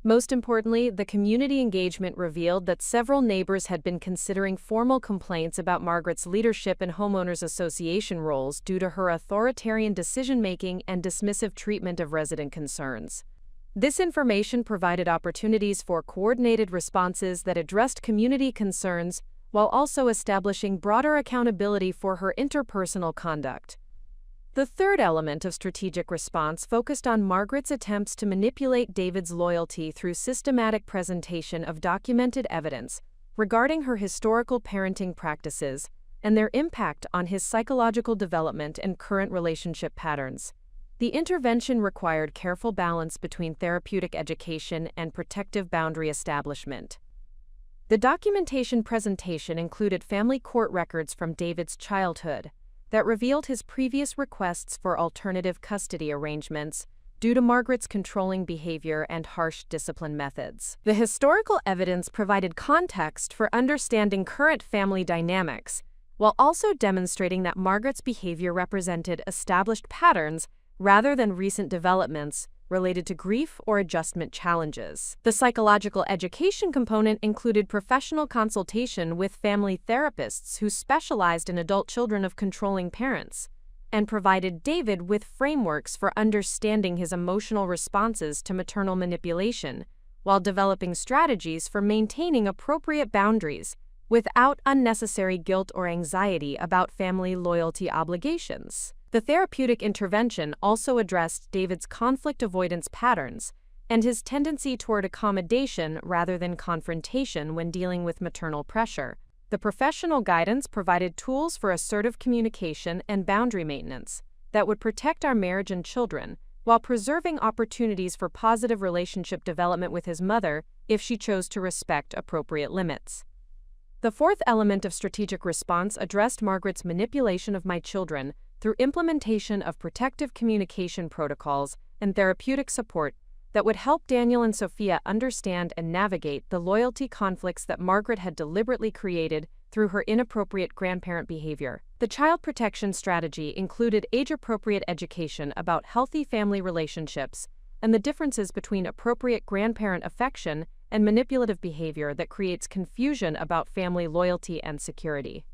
Most importantly, the community engagement revealed that several neighbors had been considering formal complaints about Margaret's leadership in homeowners association roles due to her authoritarian decision-making and dismissive treatment of resident concerns. This information provided opportunities for coordinated responses that addressed community concerns while also establishing broader accountability for her interpersonal conduct. The third element of strategic response focused on Margaret's attempts to manipulate David's loyalty through systematic presentation of documented evidence regarding her historical parenting practices and their impact on his psychological development and current relationship patterns. The intervention required careful balance between therapeutic education and protective boundary establishment. The documentation presentation included family court records from David's childhood that revealed his previous requests for alternative custody arrangements due to Margaret's controlling behavior and harsh discipline methods. The historical evidence provided context for understanding current family dynamics, while also demonstrating that Margaret's behavior represented established patterns rather than recent developments related to grief or adjustment challenges. The psychological education component included professional consultation with family therapists who specialized in adult children of controlling parents, and provided David with frameworks for understanding his emotional responses to maternal manipulation, while developing strategies for maintaining appropriate boundaries without unnecessary guilt or anxiety about family loyalty obligations. The therapeutic intervention also addressed David's conflict avoidance patterns and his tendency toward accommodation rather than confrontation when dealing with maternal pressure. The professional guidance provided tools for assertive communication and boundary maintenance that would protect our marriage and children, while preserving opportunities for positive relationship development with his mother if she chose to respect appropriate limits. The fourth element of strategic response addressed Margaret's manipulation of my children through implementation of protective communication protocols and therapeutic support that would help Daniel and Sophia understand and navigate the loyalty conflicts that Margaret had deliberately created through her inappropriate grandparent behavior. The child protection strategy included age-appropriate education about healthy family relationships and the differences between appropriate grandparent affection and manipulative behavior that creates confusion about family loyalty and security.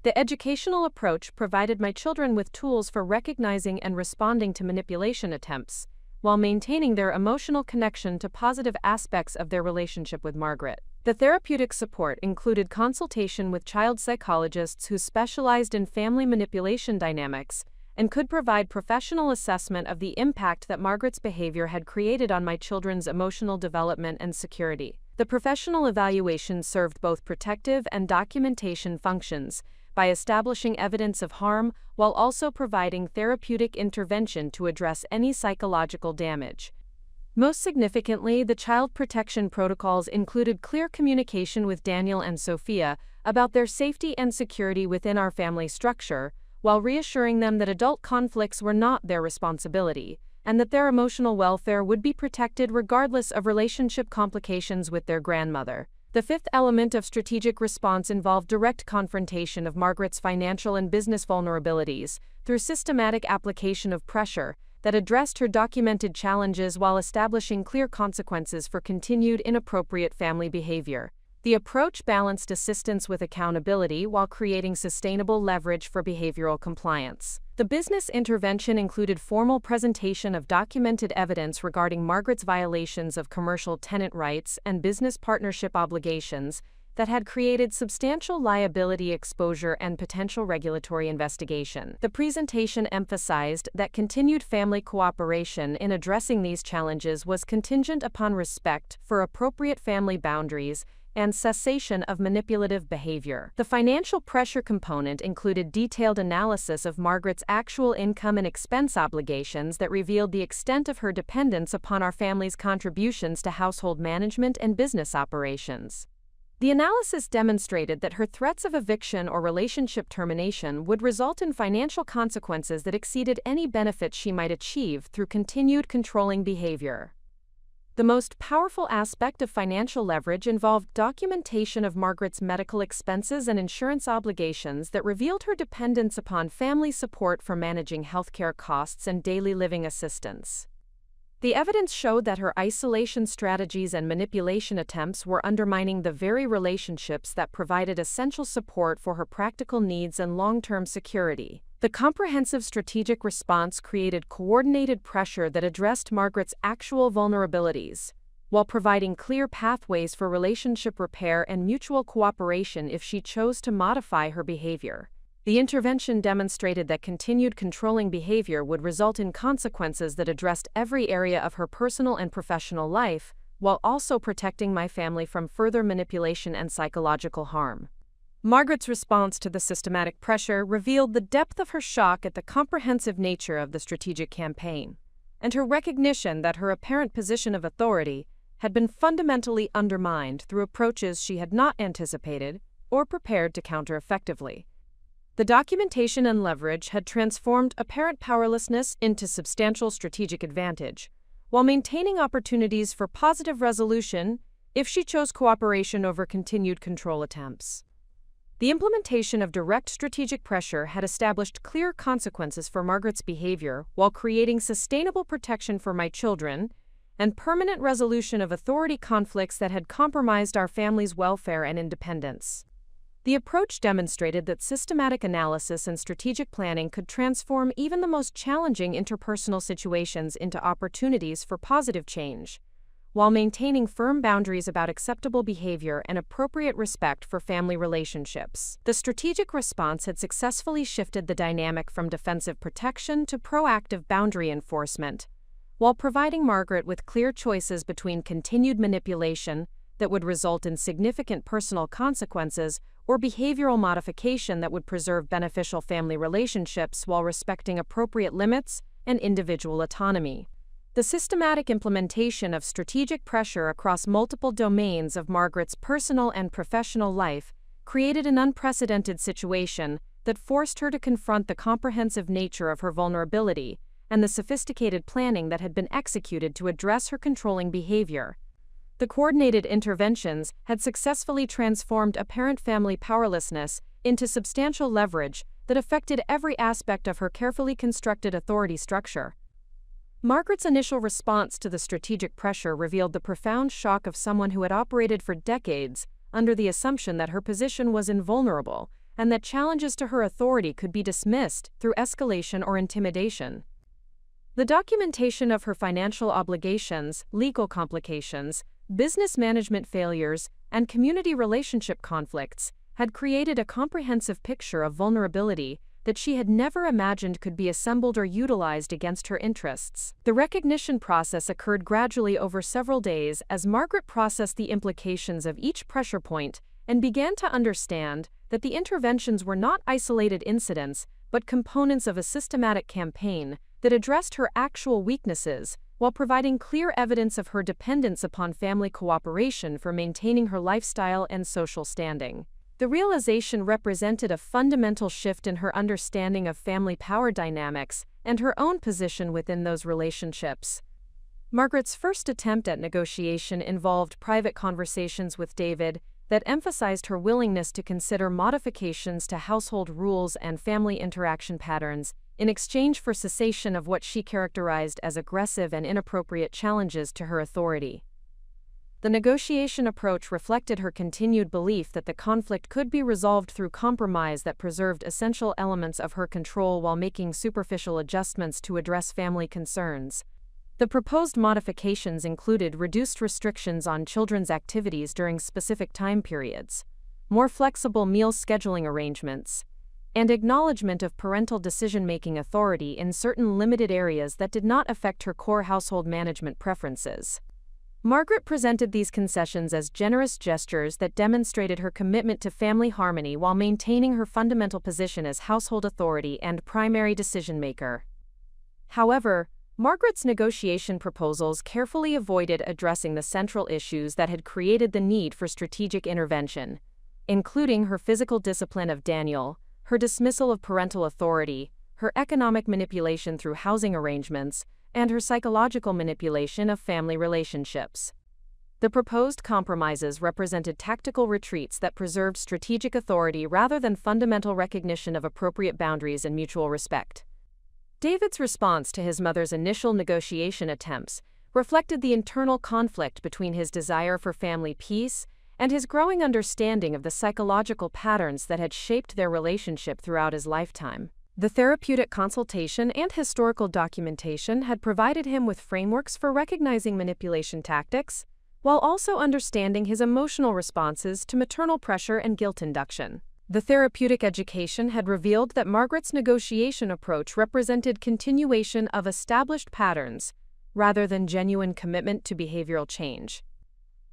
The educational approach provided my children with tools for recognizing and responding to manipulation attempts, while maintaining their emotional connection to positive aspects of their relationship with Margaret. The therapeutic support included consultation with child psychologists who specialized in family manipulation dynamics and could provide professional assessment of the impact that Margaret's behavior had created on my children's emotional development and security. The professional evaluation served both protective and documentation functions by establishing evidence of harm while also providing therapeutic intervention to address any psychological damage. Most significantly, the child protection protocols included clear communication with Daniel and Sophia about their safety and security within our family structure, while reassuring them that adult conflicts were not their responsibility, and that their emotional welfare would be protected regardless of relationship complications with their grandmother. The fifth element of strategic response involved direct confrontation of Margaret's financial and business vulnerabilities through systematic application of pressure that addressed her documented challenges while establishing clear consequences for continued inappropriate family behavior. The approach balanced assistance with accountability while creating sustainable leverage for behavioral compliance. The business intervention included formal presentation of documented evidence regarding Margaret's violations of commercial tenant rights and business partnership obligations that had created substantial liability exposure and potential regulatory investigation. The presentation emphasized that continued family cooperation in addressing these challenges was contingent upon respect for appropriate family boundaries and cessation of manipulative behavior. The financial pressure component included detailed analysis of Margaret's actual income and expense obligations that revealed the extent of her dependence upon our family's contributions to household management and business operations. The analysis demonstrated that her threats of eviction or relationship termination would result in financial consequences that exceeded any benefits she might achieve through continued controlling behavior. The most powerful aspect of financial leverage involved documentation of Margaret's medical expenses and insurance obligations that revealed her dependence upon family support for managing healthcare costs and daily living assistance. The evidence showed that her isolation strategies and manipulation attempts were undermining the very relationships that provided essential support for her practical needs and long-term security. The comprehensive strategic response created coordinated pressure that addressed Margaret's actual vulnerabilities, while providing clear pathways for relationship repair and mutual cooperation if she chose to modify her behavior. The intervention demonstrated that continued controlling behavior would result in consequences that addressed every area of her personal and professional life, while also protecting my family from further manipulation and psychological harm. Margaret's response to the systematic pressure revealed the depth of her shock at the comprehensive nature of the strategic campaign, and her recognition that her apparent position of authority had been fundamentally undermined through approaches she had not anticipated or prepared to counter effectively. The documentation and leverage had transformed apparent powerlessness into substantial strategic advantage, while maintaining opportunities for positive resolution if she chose cooperation over continued control attempts. The implementation of direct strategic pressure had established clear consequences for Margaret's behavior while creating sustainable protection for my children and permanent resolution of authority conflicts that had compromised our family's welfare and independence. The approach demonstrated that systematic analysis and strategic planning could transform even the most challenging interpersonal situations into opportunities for positive change, while maintaining firm boundaries about acceptable behavior and appropriate respect for family relationships. The strategic response had successfully shifted the dynamic from defensive protection to proactive boundary enforcement, while providing Margaret with clear choices between continued manipulation that would result in significant personal consequences or behavioral modification that would preserve beneficial family relationships while respecting appropriate limits and individual autonomy. The systematic implementation of strategic pressure across multiple domains of Margaret's personal and professional life created an unprecedented situation that forced her to confront the comprehensive nature of her vulnerability and the sophisticated planning that had been executed to address her controlling behavior. The coordinated interventions had successfully transformed apparent family powerlessness into substantial leverage that affected every aspect of her carefully constructed authority structure. Margaret's initial response to the strategic pressure revealed the profound shock of someone who had operated for decades under the assumption that her position was invulnerable and that challenges to her authority could be dismissed through escalation or intimidation. The documentation of her financial obligations, legal complications, business management failures, and community relationship conflicts had created a comprehensive picture of vulnerability that she had never imagined could be assembled or utilized against her interests. The recognition process occurred gradually over several days as Margaret processed the implications of each pressure point and began to understand that the interventions were not isolated incidents but components of a systematic campaign that addressed her actual weaknesses while providing clear evidence of her dependence upon family cooperation for maintaining her lifestyle and social standing. The realization represented a fundamental shift in her understanding of family power dynamics and her own position within those relationships. Margaret's first attempt at negotiation involved private conversations with David that emphasized her willingness to consider modifications to household rules and family interaction patterns in exchange for cessation of what she characterized as aggressive and inappropriate challenges to her authority. The negotiation approach reflected her continued belief that the conflict could be resolved through compromise that preserved essential elements of her control while making superficial adjustments to address family concerns. The proposed modifications included reduced restrictions on children's activities during specific time periods, more flexible meal scheduling arrangements, and acknowledgement of parental decision-making authority in certain limited areas that did not affect her core household management preferences. Margaret presented these concessions as generous gestures that demonstrated her commitment to family harmony while maintaining her fundamental position as household authority and primary decision-maker. However, Margaret's negotiation proposals carefully avoided addressing the central issues that had created the need for strategic intervention, including her physical discipline of Daniel, her dismissal of parental authority, her economic manipulation through housing arrangements, and her psychological manipulation of family relationships. The proposed compromises represented tactical retreats that preserved strategic authority rather than fundamental recognition of appropriate boundaries and mutual respect. David's response to his mother's initial negotiation attempts reflected the internal conflict between his desire for family peace and his growing understanding of the psychological patterns that had shaped their relationship throughout his lifetime. The therapeutic consultation and historical documentation had provided him with frameworks for recognizing manipulation tactics, while also understanding his emotional responses to maternal pressure and guilt induction. The therapeutic education had revealed that Margaret's negotiation approach represented continuation of established patterns, rather than genuine commitment to behavioral change.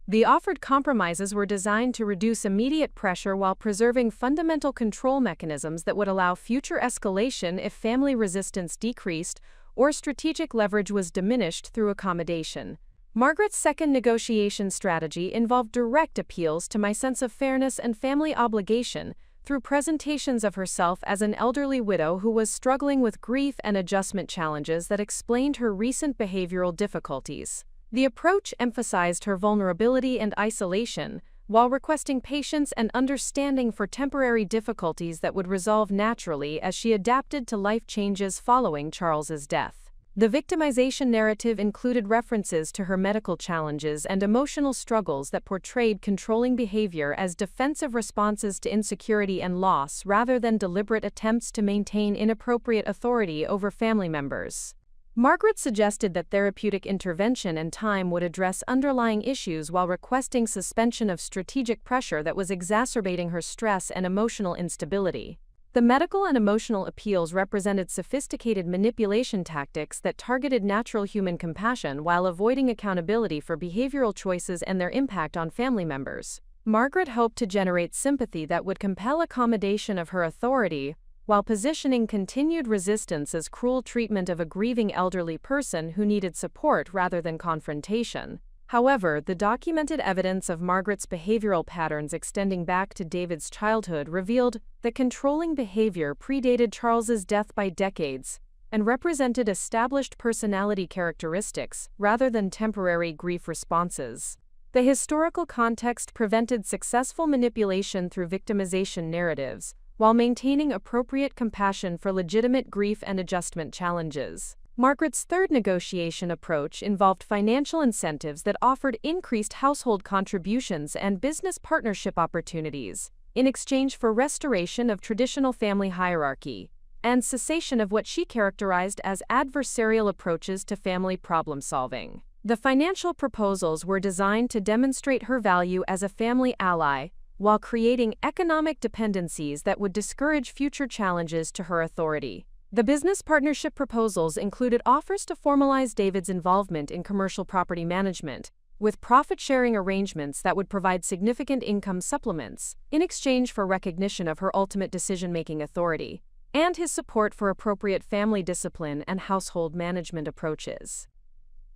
The offered compromises were designed to reduce immediate pressure while preserving fundamental control mechanisms that would allow future escalation if family resistance decreased or strategic leverage was diminished through accommodation. Margaret's second negotiation strategy involved direct appeals to my sense of fairness and family obligation through presentations of herself as an elderly widow who was struggling with grief and adjustment challenges that explained her recent behavioral difficulties. The approach emphasized her vulnerability and isolation, while requesting patience and understanding for temporary difficulties that would resolve naturally as she adapted to life changes following Charles's death. The victimization narrative included references to her medical challenges and emotional struggles that portrayed controlling behavior as defensive responses to insecurity and loss rather than deliberate attempts to maintain inappropriate authority over family members. Margaret suggested that therapeutic intervention and time would address underlying issues while requesting suspension of strategic pressure that was exacerbating her stress and emotional instability. The medical and emotional appeals represented sophisticated manipulation tactics that targeted natural human compassion while avoiding accountability for behavioral choices and their impact on family members. Margaret hoped to generate sympathy that would compel accommodation of her authority, while positioning continued resistance as cruel treatment of a grieving elderly person who needed support rather than confrontation. However, the documented evidence of Margaret's behavioral patterns extending back to David's childhood revealed that controlling behavior predated Charles's death by decades and represented established personality characteristics rather than temporary grief responses. The historical context prevented successful manipulation through victimization narratives, while maintaining appropriate compassion for legitimate grief and adjustment challenges. Margaret's third negotiation approach involved financial incentives that offered increased household contributions and business partnership opportunities, in exchange for restoration of traditional family hierarchy, and cessation of what she characterized as adversarial approaches to family problem-solving. The financial proposals were designed to demonstrate her value as a family ally, while creating economic dependencies that would discourage future challenges to her authority. The business partnership proposals included offers to formalize David's involvement in commercial property management, with profit-sharing arrangements that would provide significant income supplements, in exchange for recognition of her ultimate decision-making authority, and his support for appropriate family discipline and household management approaches.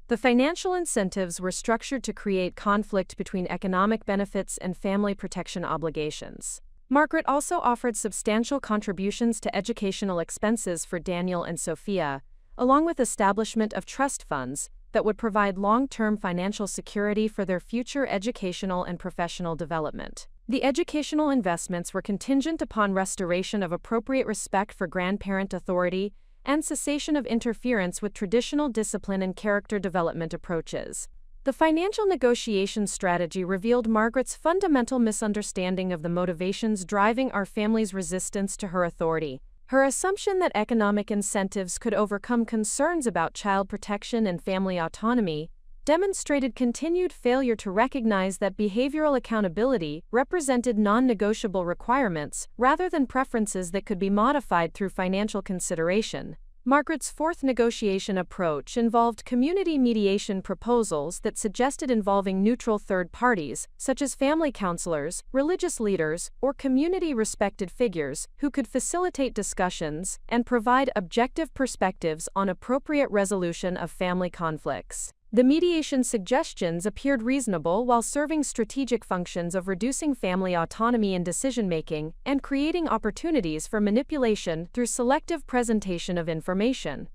The financial incentives were structured to create conflict between economic benefits and family protection obligations. Margaret also offered substantial contributions to educational expenses for Daniel and Sophia, along with establishment of trust funds, that would provide long-term financial security for their future educational and professional development. The educational investments were contingent upon restoration of appropriate respect for grandparent authority and cessation of interference with traditional discipline and character development approaches. The financial negotiation strategy revealed Margaret's fundamental misunderstanding of the motivations driving our family's resistance to her authority. Her assumption that economic incentives could overcome concerns about child protection and family autonomy demonstrated continued failure to recognize that behavioral accountability represented non-negotiable requirements rather than preferences that could be modified through financial consideration. Margaret's fourth negotiation approach involved community mediation proposals that suggested involving neutral third parties, such as family counselors, religious leaders, or community-respected figures, who could facilitate discussions and provide objective perspectives on appropriate resolution of family conflicts. The mediation suggestions appeared reasonable while serving strategic functions of reducing family autonomy in decision-making and creating opportunities for manipulation through selective presentation of information.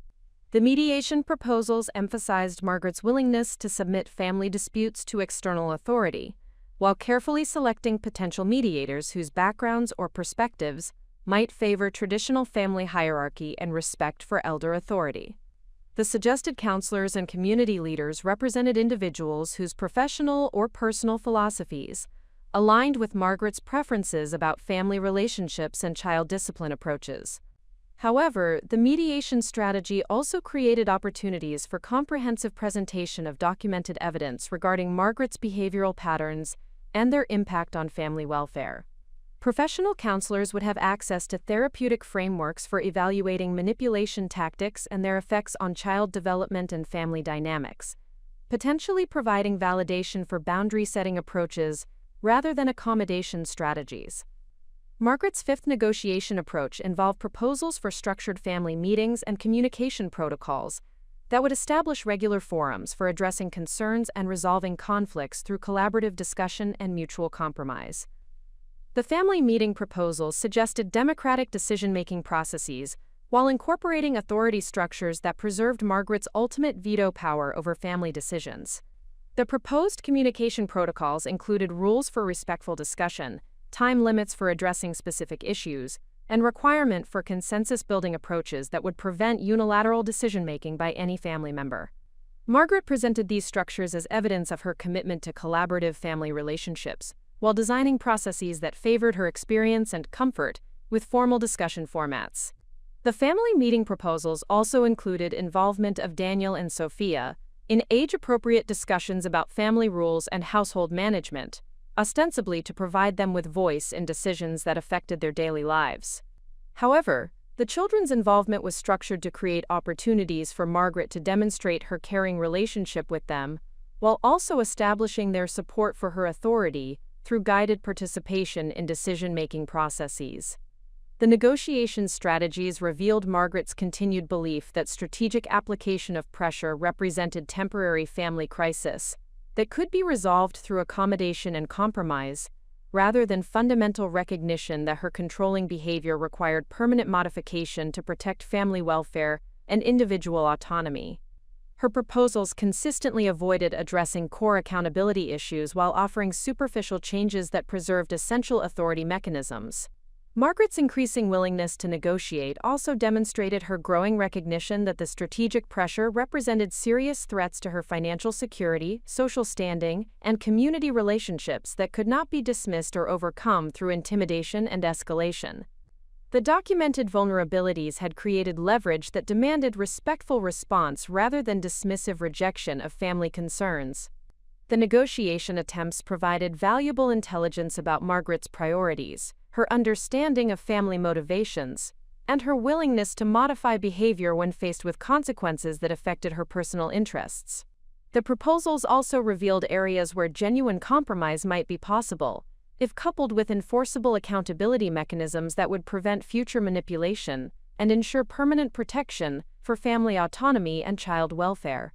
The mediation proposals emphasized Margaret's willingness to submit family disputes to external authority, while carefully selecting potential mediators whose backgrounds or perspectives might favor traditional family hierarchy and respect for elder authority. The suggested counselors and community leaders represented individuals whose professional or personal philosophies aligned with Margaret's preferences about family relationships and child discipline approaches. However, the mediation strategy also created opportunities for comprehensive presentation of documented evidence regarding Margaret's behavioral patterns and their impact on family welfare. Professional counselors would have access to therapeutic frameworks for evaluating manipulation tactics and their effects on child development and family dynamics, potentially providing validation for boundary-setting approaches rather than accommodation strategies. Margaret's fifth negotiation approach involved proposals for structured family meetings and communication protocols that would establish regular forums for addressing concerns and resolving conflicts through collaborative discussion and mutual compromise. The family meeting proposals suggested democratic decision-making processes while incorporating authority structures that preserved Margaret's ultimate veto power over family decisions. The proposed communication protocols included rules for respectful discussion, time limits for addressing specific issues, and requirement for consensus-building approaches that would prevent unilateral decision-making by any family member. Margaret presented these structures as evidence of her commitment to collaborative family relationships, while designing processes that favored her experience and comfort with formal discussion formats. The family meeting proposals also included involvement of Daniel and Sophia in age-appropriate discussions about family rules and household management, ostensibly to provide them with voice in decisions that affected their daily lives. However, the children's involvement was structured to create opportunities for Margaret to demonstrate her caring relationship with them, while also establishing their support for her authority through guided participation in decision-making processes. The negotiation strategies revealed Margaret's continued belief that strategic application of pressure represented temporary family crisis that could be resolved through accommodation and compromise, rather than fundamental recognition that her controlling behavior required permanent modification to protect family welfare and individual autonomy. Her proposals consistently avoided addressing core accountability issues while offering superficial changes that preserved essential authority mechanisms. Margaret's increasing willingness to negotiate also demonstrated her growing recognition that the strategic pressure represented serious threats to her financial security, social standing, and community relationships that could not be dismissed or overcome through intimidation and escalation. The documented vulnerabilities had created leverage that demanded respectful response rather than dismissive rejection of family concerns. The negotiation attempts provided valuable intelligence about Margaret's priorities, her understanding of family motivations, and her willingness to modify behavior when faced with consequences that affected her personal interests. The proposals also revealed areas where genuine compromise might be possible, if coupled with enforceable accountability mechanisms that would prevent future manipulation and ensure permanent protection for family autonomy and child welfare.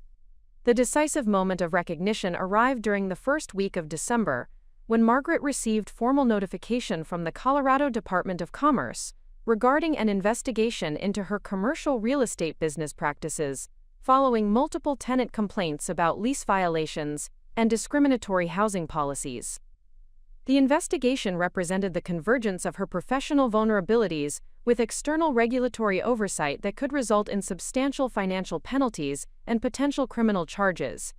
The decisive moment of recognition arrived during the first week of December, when Margaret received formal notification from the Colorado Department of Commerce regarding an investigation into her commercial real estate business practices following multiple tenant complaints about lease violations and discriminatory housing policies. The investigation represented the convergence of her professional vulnerabilities with external regulatory oversight that could result in substantial financial penalties and potential criminal charges.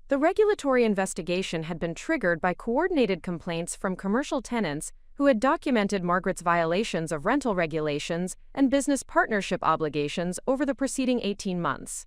The regulatory investigation had been triggered by coordinated complaints from commercial tenants who had documented Margaret's violations of rental regulations and business partnership obligations over the preceding 18 months.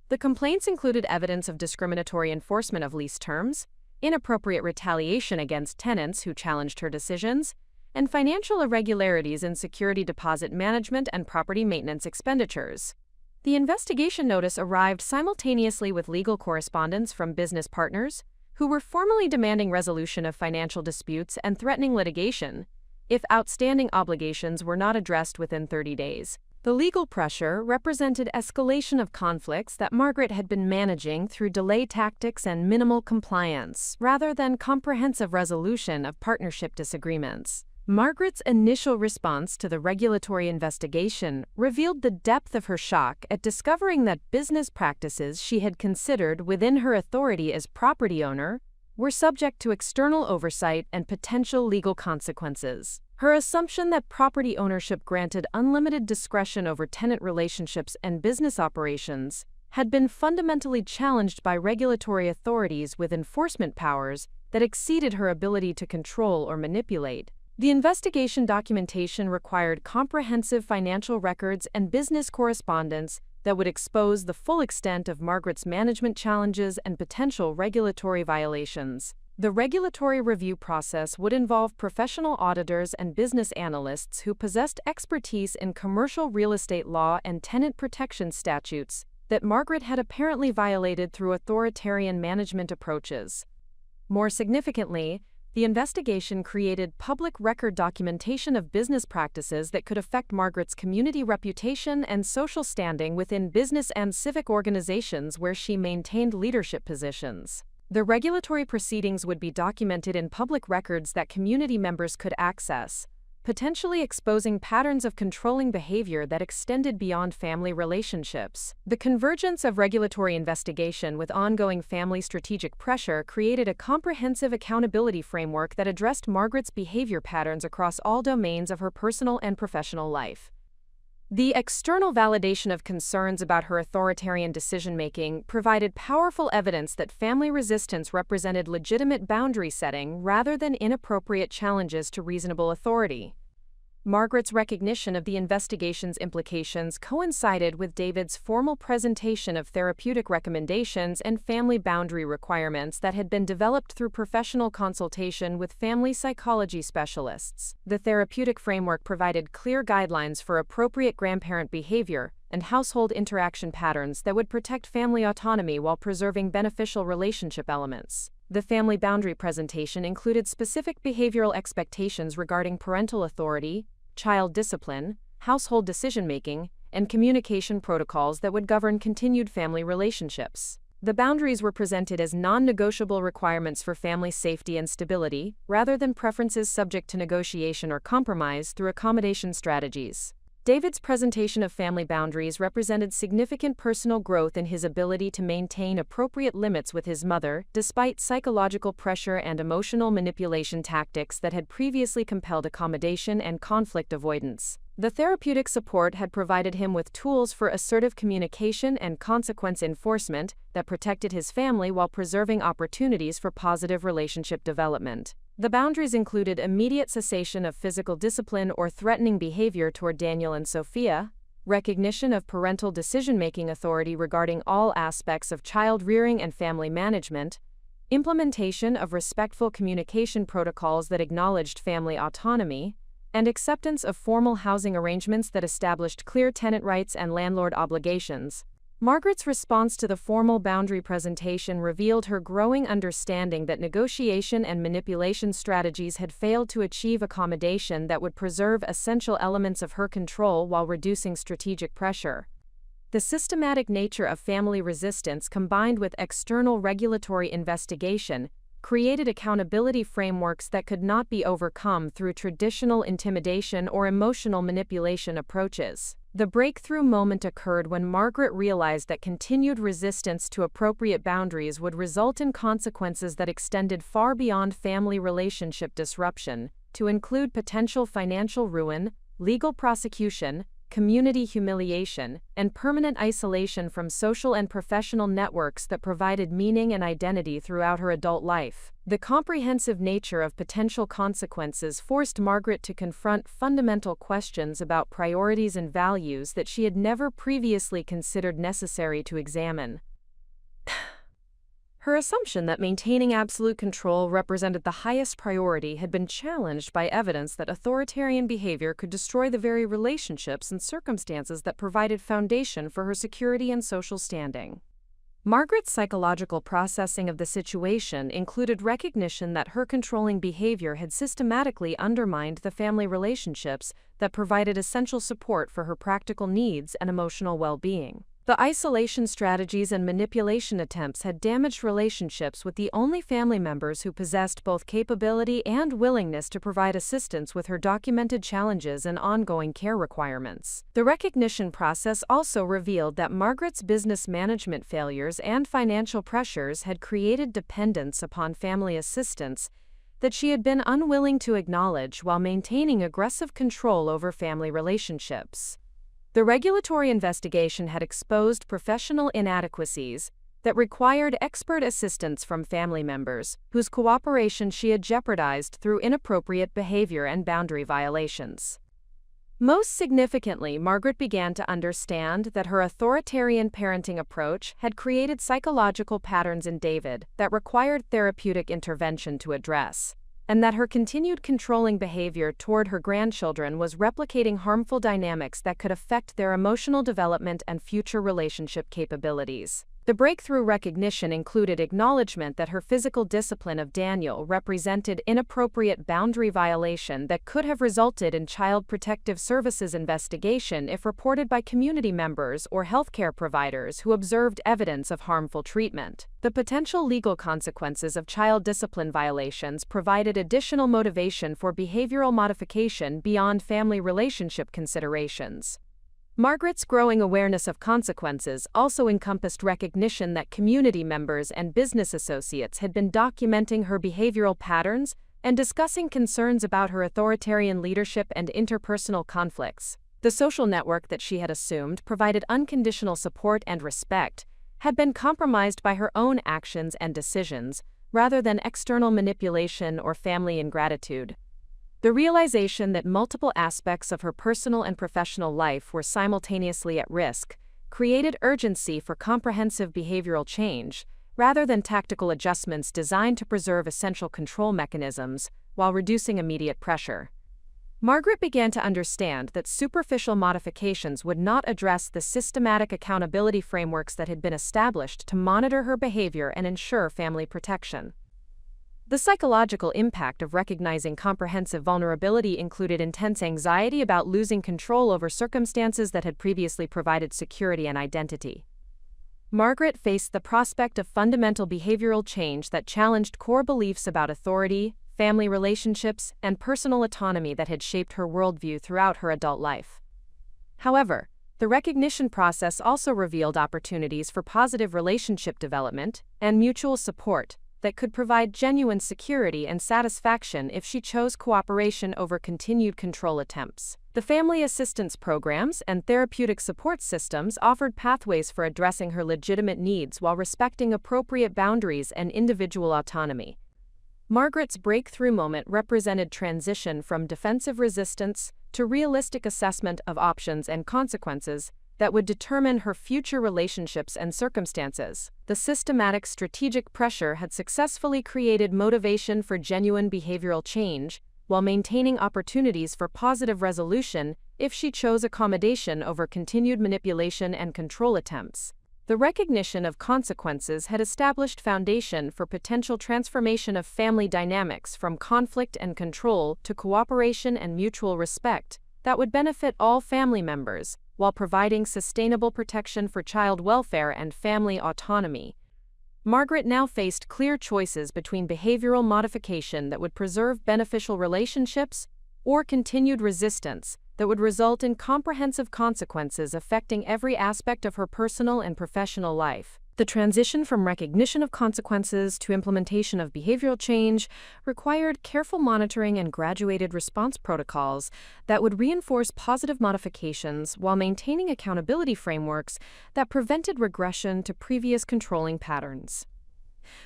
The complaints included evidence of discriminatory enforcement of lease terms, inappropriate retaliation against tenants who challenged her decisions, and financial irregularities in security deposit management and property maintenance expenditures. The investigation notice arrived simultaneously with legal correspondence from business partners, who were formally demanding resolution of financial disputes and threatening litigation if outstanding obligations were not addressed within 30 days. The legal pressure represented escalation of conflicts that Margaret had been managing through delay tactics and minimal compliance, rather than comprehensive resolution of partnership disagreements. Margaret's initial response to the regulatory investigation revealed the depth of her shock at discovering that business practices she had considered within her authority as property owner were subject to external oversight and potential legal consequences. Her assumption that property ownership granted unlimited discretion over tenant relationships and business operations had been fundamentally challenged by regulatory authorities with enforcement powers that exceeded her ability to control or manipulate. The investigation documentation required comprehensive financial records and business correspondence that would expose the full extent of Margaret's management challenges and potential regulatory violations. The regulatory review process would involve professional auditors and business analysts who possessed expertise in commercial real estate law and tenant protection statutes that Margaret had apparently violated through authoritarian management approaches. More significantly, the investigation created public record documentation of business practices that could affect Margaret's community reputation and social standing within business and civic organizations where she maintained leadership positions. The regulatory proceedings would be documented in public records that community members could access, potentially exposing patterns of controlling behavior that extended beyond family relationships. The convergence of regulatory investigation with ongoing family strategic pressure created a comprehensive accountability framework that addressed Margaret's behavior patterns across all domains of her personal and professional life. The external validation of concerns about her authoritarian decision-making provided powerful evidence that family resistance represented legitimate boundary setting rather than inappropriate challenges to reasonable authority. Margaret's recognition of the investigation's implications coincided with David's formal presentation of therapeutic recommendations and family boundary requirements that had been developed through professional consultation with family psychology specialists. The therapeutic framework provided clear guidelines for appropriate grandparent behavior and household interaction patterns that would protect family autonomy while preserving beneficial relationship elements. The family boundary presentation included specific behavioral expectations regarding parental authority, child discipline, household decision-making, and communication protocols that would govern continued family relationships. The boundaries were presented as non-negotiable requirements for family safety and stability, rather than preferences subject to negotiation or compromise through accommodation strategies. David's presentation of family boundaries represented significant personal growth in his ability to maintain appropriate limits with his mother, despite psychological pressure and emotional manipulation tactics that had previously compelled accommodation and conflict avoidance. The therapeutic support had provided him with tools for assertive communication and consequence enforcement that protected his family while preserving opportunities for positive relationship development. The boundaries included immediate cessation of physical discipline or threatening behavior toward Daniel and Sophia, recognition of parental decision-making authority regarding all aspects of child rearing and family management, implementation of respectful communication protocols that acknowledged family autonomy, and acceptance of formal housing arrangements that established clear tenant rights and landlord obligations. Margaret's response to the formal boundary presentation revealed her growing understanding that negotiation and manipulation strategies had failed to achieve accommodation that would preserve essential elements of her control while reducing strategic pressure. The systematic nature of family resistance combined with external regulatory investigation created accountability frameworks that could not be overcome through traditional intimidation or emotional manipulation approaches. The breakthrough moment occurred when Margaret realized that continued resistance to appropriate boundaries would result in consequences that extended far beyond family relationship disruption, to include potential financial ruin, legal prosecution, community humiliation, and permanent isolation from social and professional networks that provided meaning and identity throughout her adult life. The comprehensive nature of potential consequences forced Margaret to confront fundamental questions about priorities and values that she had never previously considered necessary to examine. Her assumption that maintaining absolute control represented the highest priority had been challenged by evidence that authoritarian behavior could destroy the very relationships and circumstances that provided foundation for her security and social standing. Margaret's psychological processing of the situation included recognition that her controlling behavior had systematically undermined the family relationships that provided essential support for her practical needs and emotional well-being. The isolation strategies and manipulation attempts had damaged relationships with the only family members who possessed both capability and willingness to provide assistance with her documented challenges and ongoing care requirements. The recognition process also revealed that Margaret's business management failures and financial pressures had created dependence upon family assistance that she had been unwilling to acknowledge while maintaining aggressive control over family relationships. The regulatory investigation had exposed professional inadequacies that required expert assistance from family members, whose cooperation she had jeopardized through inappropriate behavior and boundary violations. Most significantly, Margaret began to understand that her authoritarian parenting approach had created psychological patterns in David that required therapeutic intervention to address, and that her continued controlling behavior toward her grandchildren was replicating harmful dynamics that could affect their emotional development and future relationship capabilities. The breakthrough recognition included acknowledgement that her physical discipline of Daniel represented inappropriate boundary violation that could have resulted in Child Protective Services investigation if reported by community members or healthcare providers who observed evidence of harmful treatment. The potential legal consequences of child discipline violations provided additional motivation for behavioral modification beyond family relationship considerations. Margaret's growing awareness of consequences also encompassed recognition that community members and business associates had been documenting her behavioral patterns and discussing concerns about her authoritarian leadership and interpersonal conflicts. The social network that she had assumed provided unconditional support and respect had been compromised by her own actions and decisions, rather than external manipulation or family ingratitude. The realization that multiple aspects of her personal and professional life were simultaneously at risk created urgency for comprehensive behavioral change, rather than tactical adjustments designed to preserve essential control mechanisms while reducing immediate pressure. Margaret began to understand that superficial modifications would not address the systematic accountability frameworks that had been established to monitor her behavior and ensure family protection. The psychological impact of recognizing comprehensive vulnerability included intense anxiety about losing control over circumstances that had previously provided security and identity. Margaret faced the prospect of fundamental behavioral change that challenged core beliefs about authority, family relationships, and personal autonomy that had shaped her worldview throughout her adult life. However, the recognition process also revealed opportunities for positive relationship development and mutual support that could provide genuine security and satisfaction if she chose cooperation over continued control attempts. The family assistance programs and therapeutic support systems offered pathways for addressing her legitimate needs while respecting appropriate boundaries and individual autonomy. Margaret's breakthrough moment represented transition from defensive resistance to realistic assessment of options and consequences that would determine her future relationships and circumstances. The systematic strategic pressure had successfully created motivation for genuine behavioral change, while maintaining opportunities for positive resolution if she chose accommodation over continued manipulation and control attempts. The recognition of consequences had established foundation for potential transformation of family dynamics from conflict and control to cooperation and mutual respect that would benefit all family members, while providing sustainable protection for child welfare and family autonomy. Margaret now faced clear choices between behavioral modification that would preserve beneficial relationships or continued resistance that would result in comprehensive consequences affecting every aspect of her personal and professional life. The transition from recognition of consequences to implementation of behavioral change required careful monitoring and graduated response protocols that would reinforce positive modifications while maintaining accountability frameworks that prevented regression to previous controlling patterns.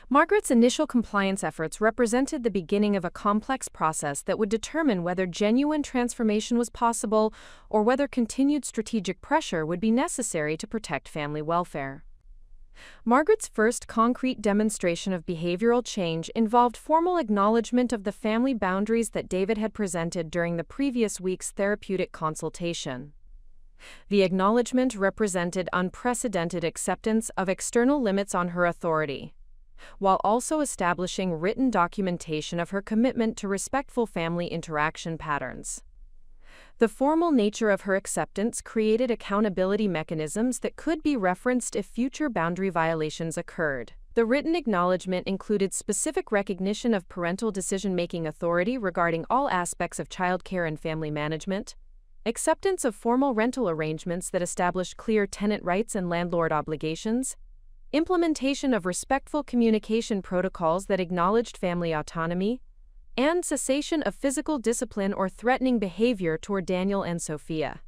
Margaret's initial compliance efforts represented the beginning of a complex process that would determine whether genuine transformation was possible or whether continued strategic pressure would be necessary to protect family welfare. Margaret's first concrete demonstration of behavioral change involved formal acknowledgement of the family boundaries that David had presented during the previous week's therapeutic consultation. The acknowledgement represented unprecedented acceptance of external limits on her authority, while also establishing written documentation of her commitment to respectful family interaction patterns. The formal nature of her acceptance created accountability mechanisms that could be referenced if future boundary violations occurred. The written acknowledgement included specific recognition of parental decision-making authority regarding all aspects of childcare and family management, acceptance of formal rental arrangements that established clear tenant rights and landlord obligations, implementation of respectful communication protocols that acknowledged family autonomy, and cessation of physical discipline or threatening behavior toward Daniel and Sophia.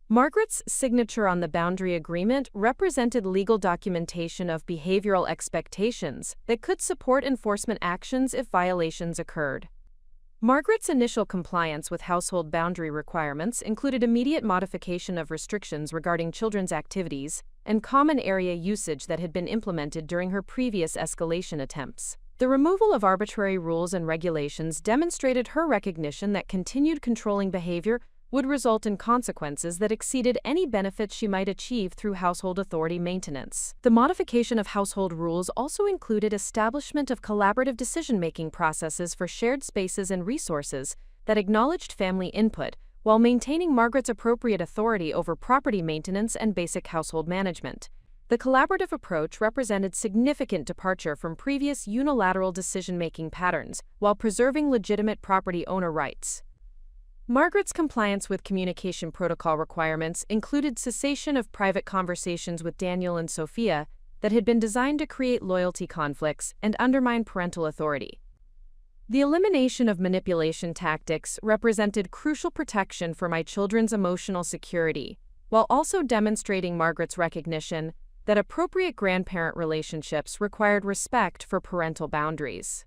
Margaret's signature on the boundary agreement represented legal documentation of behavioral expectations that could support enforcement actions if violations occurred. Margaret's initial compliance with household boundary requirements included immediate modification of restrictions regarding children's activities and common area usage that had been implemented during her previous escalation attempts. The removal of arbitrary rules and regulations demonstrated her recognition that continued controlling behavior would result in consequences that exceeded any benefits she might achieve through household authority maintenance. The modification of household rules also included establishment of collaborative decision-making processes for shared spaces and resources that acknowledged family input while maintaining Margaret's appropriate authority over property maintenance and basic household management. The collaborative approach represented significant departure from previous unilateral decision-making patterns while preserving legitimate property owner rights. Margaret's compliance with communication protocol requirements included cessation of private conversations with Daniel and Sophia that had been designed to create loyalty conflicts and undermine parental authority. The elimination of manipulation tactics represented crucial protection for my children's emotional security, while also demonstrating Margaret's recognition that appropriate grandparent relationships required respect for parental boundaries.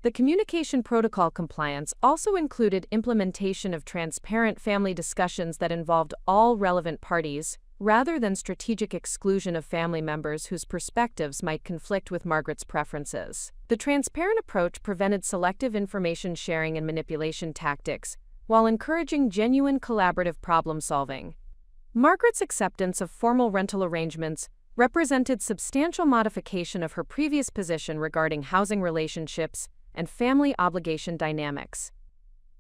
The communication protocol compliance also included implementation of transparent family discussions that involved all relevant parties, rather than strategic exclusion of family members whose perspectives might conflict with Margaret's preferences. The transparent approach prevented selective information sharing and manipulation tactics, while encouraging genuine collaborative problem-solving. Margaret's acceptance of formal rental arrangements represented substantial modification of her previous position regarding housing relationships and family obligation dynamics.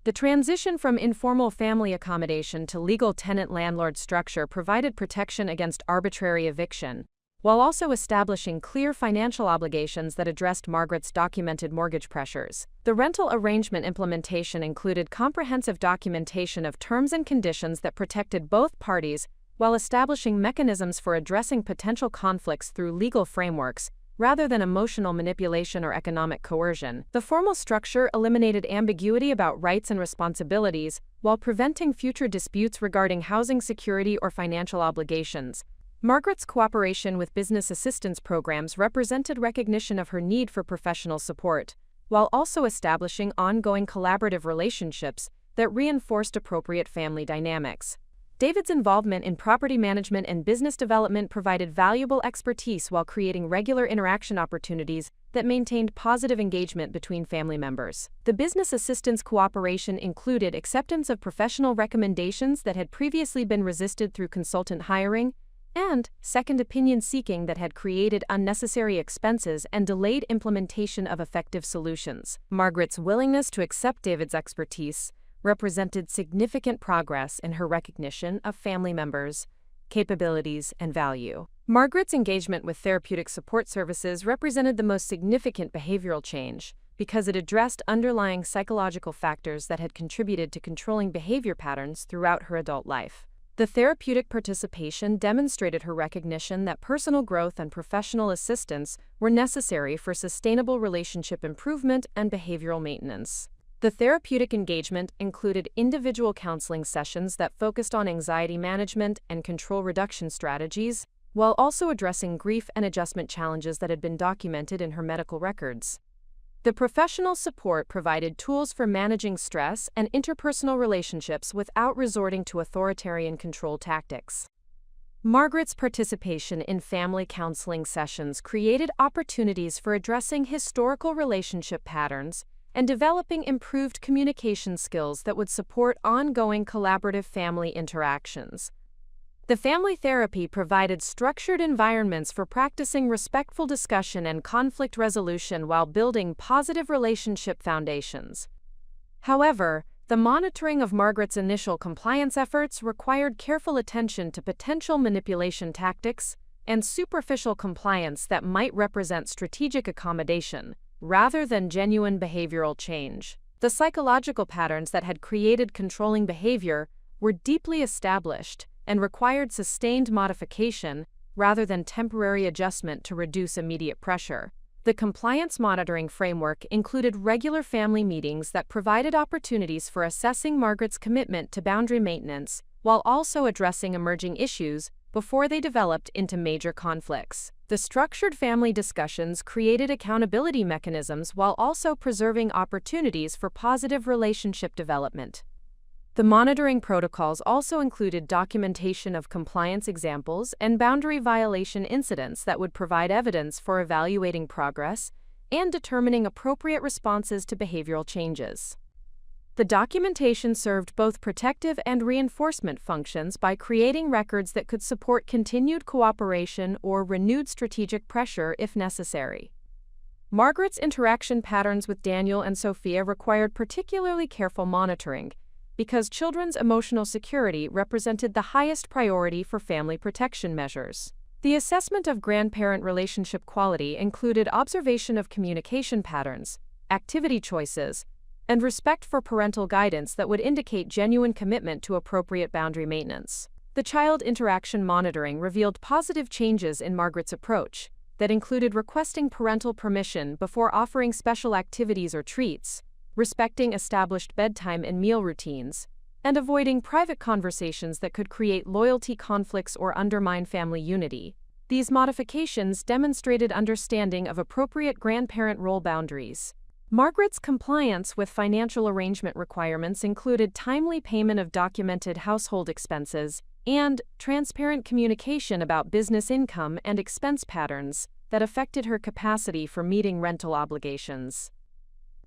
The transition from informal family accommodation to legal tenant-landlord structure provided protection against arbitrary eviction, while also establishing clear financial obligations that addressed Margaret's documented mortgage pressures. The rental arrangement implementation included comprehensive documentation of terms and conditions that protected both parties while establishing mechanisms for addressing potential conflicts through legal frameworks, rather than emotional manipulation or economic coercion. The formal structure eliminated ambiguity about rights and responsibilities while preventing future disputes regarding housing security or financial obligations. Margaret's cooperation with business assistance programs represented recognition of her need for professional support, while also establishing ongoing collaborative relationships that reinforced appropriate family dynamics. David's involvement in property management and business development provided valuable expertise while creating regular interaction opportunities that maintained positive engagement between family members. The business assistance cooperation included acceptance of professional recommendations that had previously been resisted through consultant hiring, and second opinion seeking that had created unnecessary expenses and delayed implementation of effective solutions. Margaret's willingness to accept David's expertise represented significant progress in her recognition of family members' capabilities, and value. Margaret's engagement with therapeutic support services represented the most significant behavioral change because it addressed underlying psychological factors that had contributed to controlling behavior patterns throughout her adult life. The therapeutic participation demonstrated her recognition that personal growth and professional assistance were necessary for sustainable relationship improvement and behavioral maintenance. The therapeutic engagement included individual counseling sessions that focused on anxiety management and control reduction strategies, while also addressing grief and adjustment challenges that had been documented in her medical records. The professional support provided tools for managing stress and interpersonal relationships without resorting to authoritarian control tactics. Margaret's participation in family counseling sessions created opportunities for addressing historical relationship patterns and developing improved communication skills that would support ongoing collaborative family interactions. The family therapy provided structured environments for practicing respectful discussion and conflict resolution while building positive relationship foundations. However, the monitoring of Margaret's initial compliance efforts required careful attention to potential manipulation tactics and superficial compliance that might represent strategic accommodation rather than genuine behavioral change. The psychological patterns that had created controlling behavior were deeply established and required sustained modification rather than temporary adjustment to reduce immediate pressure. The compliance monitoring framework included regular family meetings that provided opportunities for assessing Margaret's commitment to boundary maintenance while also addressing emerging issues before they developed into major conflicts. The structured family discussions created accountability mechanisms while also preserving opportunities for positive relationship development. The monitoring protocols also included documentation of compliance examples and boundary violation incidents that would provide evidence for evaluating progress and determining appropriate responses to behavioral changes. The documentation served both protective and reinforcement functions by creating records that could support continued cooperation or renewed strategic pressure if necessary. Margaret's interaction patterns with Daniel and Sophia required particularly careful monitoring, because children's emotional security represented the highest priority for family protection measures. The assessment of grandparent relationship quality included observation of communication patterns, activity choices, and respect for parental guidance that would indicate genuine commitment to appropriate boundary maintenance. The child interaction monitoring revealed positive changes in Margaret's approach that included requesting parental permission before offering special activities or treats, respecting established bedtime and meal routines, and avoiding private conversations that could create loyalty conflicts or undermine family unity. These modifications demonstrated understanding of appropriate grandparent role boundaries. Margaret's compliance with financial arrangement requirements included timely payment of documented household expenses and transparent communication about business income and expense patterns that affected her capacity for meeting rental obligations.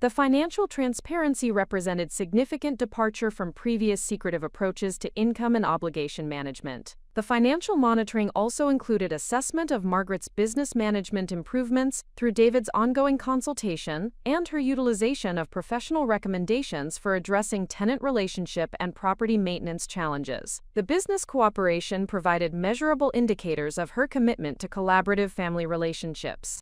The financial transparency represented significant departure from previous secretive approaches to income and obligation management. The financial monitoring also included assessment of Margaret's business management improvements through David's ongoing consultation and her utilization of professional recommendations for addressing tenant relationship and property maintenance challenges. The business cooperation provided measurable indicators of her commitment to collaborative family relationships.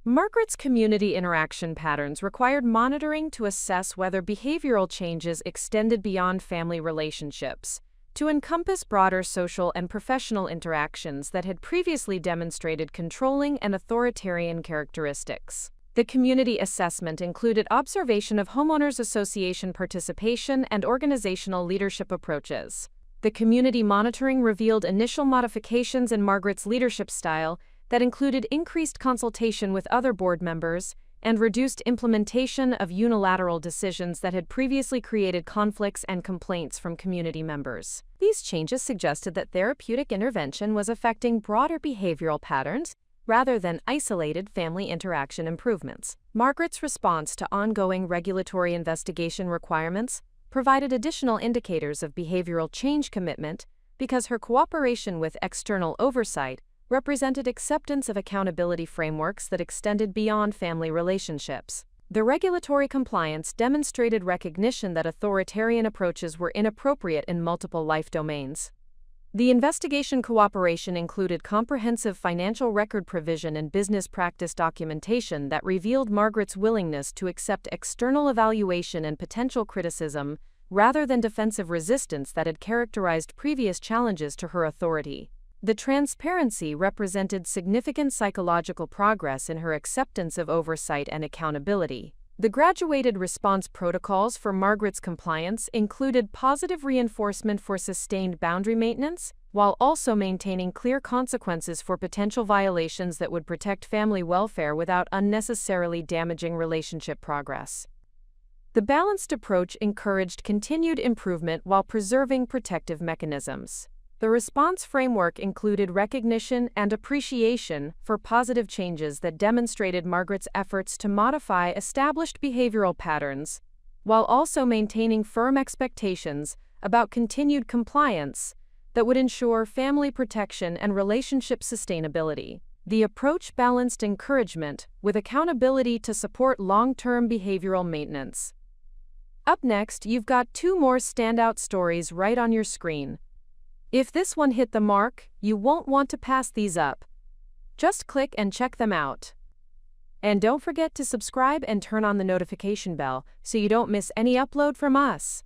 Margaret's community interaction patterns required monitoring to assess whether behavioral changes extended beyond family relationships, to encompass broader social and professional interactions that had previously demonstrated controlling and authoritarian characteristics. The community assessment included observation of homeowners association participation and organizational leadership approaches. The community monitoring revealed initial modifications in Margaret's leadership style that included increased consultation with other board members and reduced implementation of unilateral decisions that had previously created conflicts and complaints from community members. These changes suggested that therapeutic intervention was affecting broader behavioral patterns rather than isolated family interaction improvements. Margaret's response to ongoing regulatory investigation requirements provided additional indicators of behavioral change commitment because her cooperation with external oversight represented acceptance of accountability frameworks that extended beyond family relationships. The regulatory compliance demonstrated recognition that authoritarian approaches were inappropriate in multiple life domains. The investigation cooperation included comprehensive financial record provision and business practice documentation that revealed Margaret's willingness to accept external evaluation and potential criticism, rather than defensive resistance that had characterized previous challenges to her authority. The transparency represented significant psychological progress in her acceptance of oversight and accountability. The graduated response protocols for Margaret's compliance included positive reinforcement for sustained boundary maintenance, while also maintaining clear consequences for potential violations that would protect family welfare without unnecessarily damaging relationship progress. The balanced approach encouraged continued improvement while preserving protective mechanisms. The response framework included recognition and appreciation for positive changes that demonstrated Margaret's efforts to modify established behavioral patterns, while also maintaining firm expectations about continued compliance that would ensure family protection and relationship sustainability. The approach balanced encouragement with accountability to support long-term behavioral maintenance. Up next, you've got two more standout stories right on your screen. If this one hit the mark, you won't want to pass these up. Just click and check them out. And don't forget to subscribe and turn on the notification bell so you don't miss any upload from us.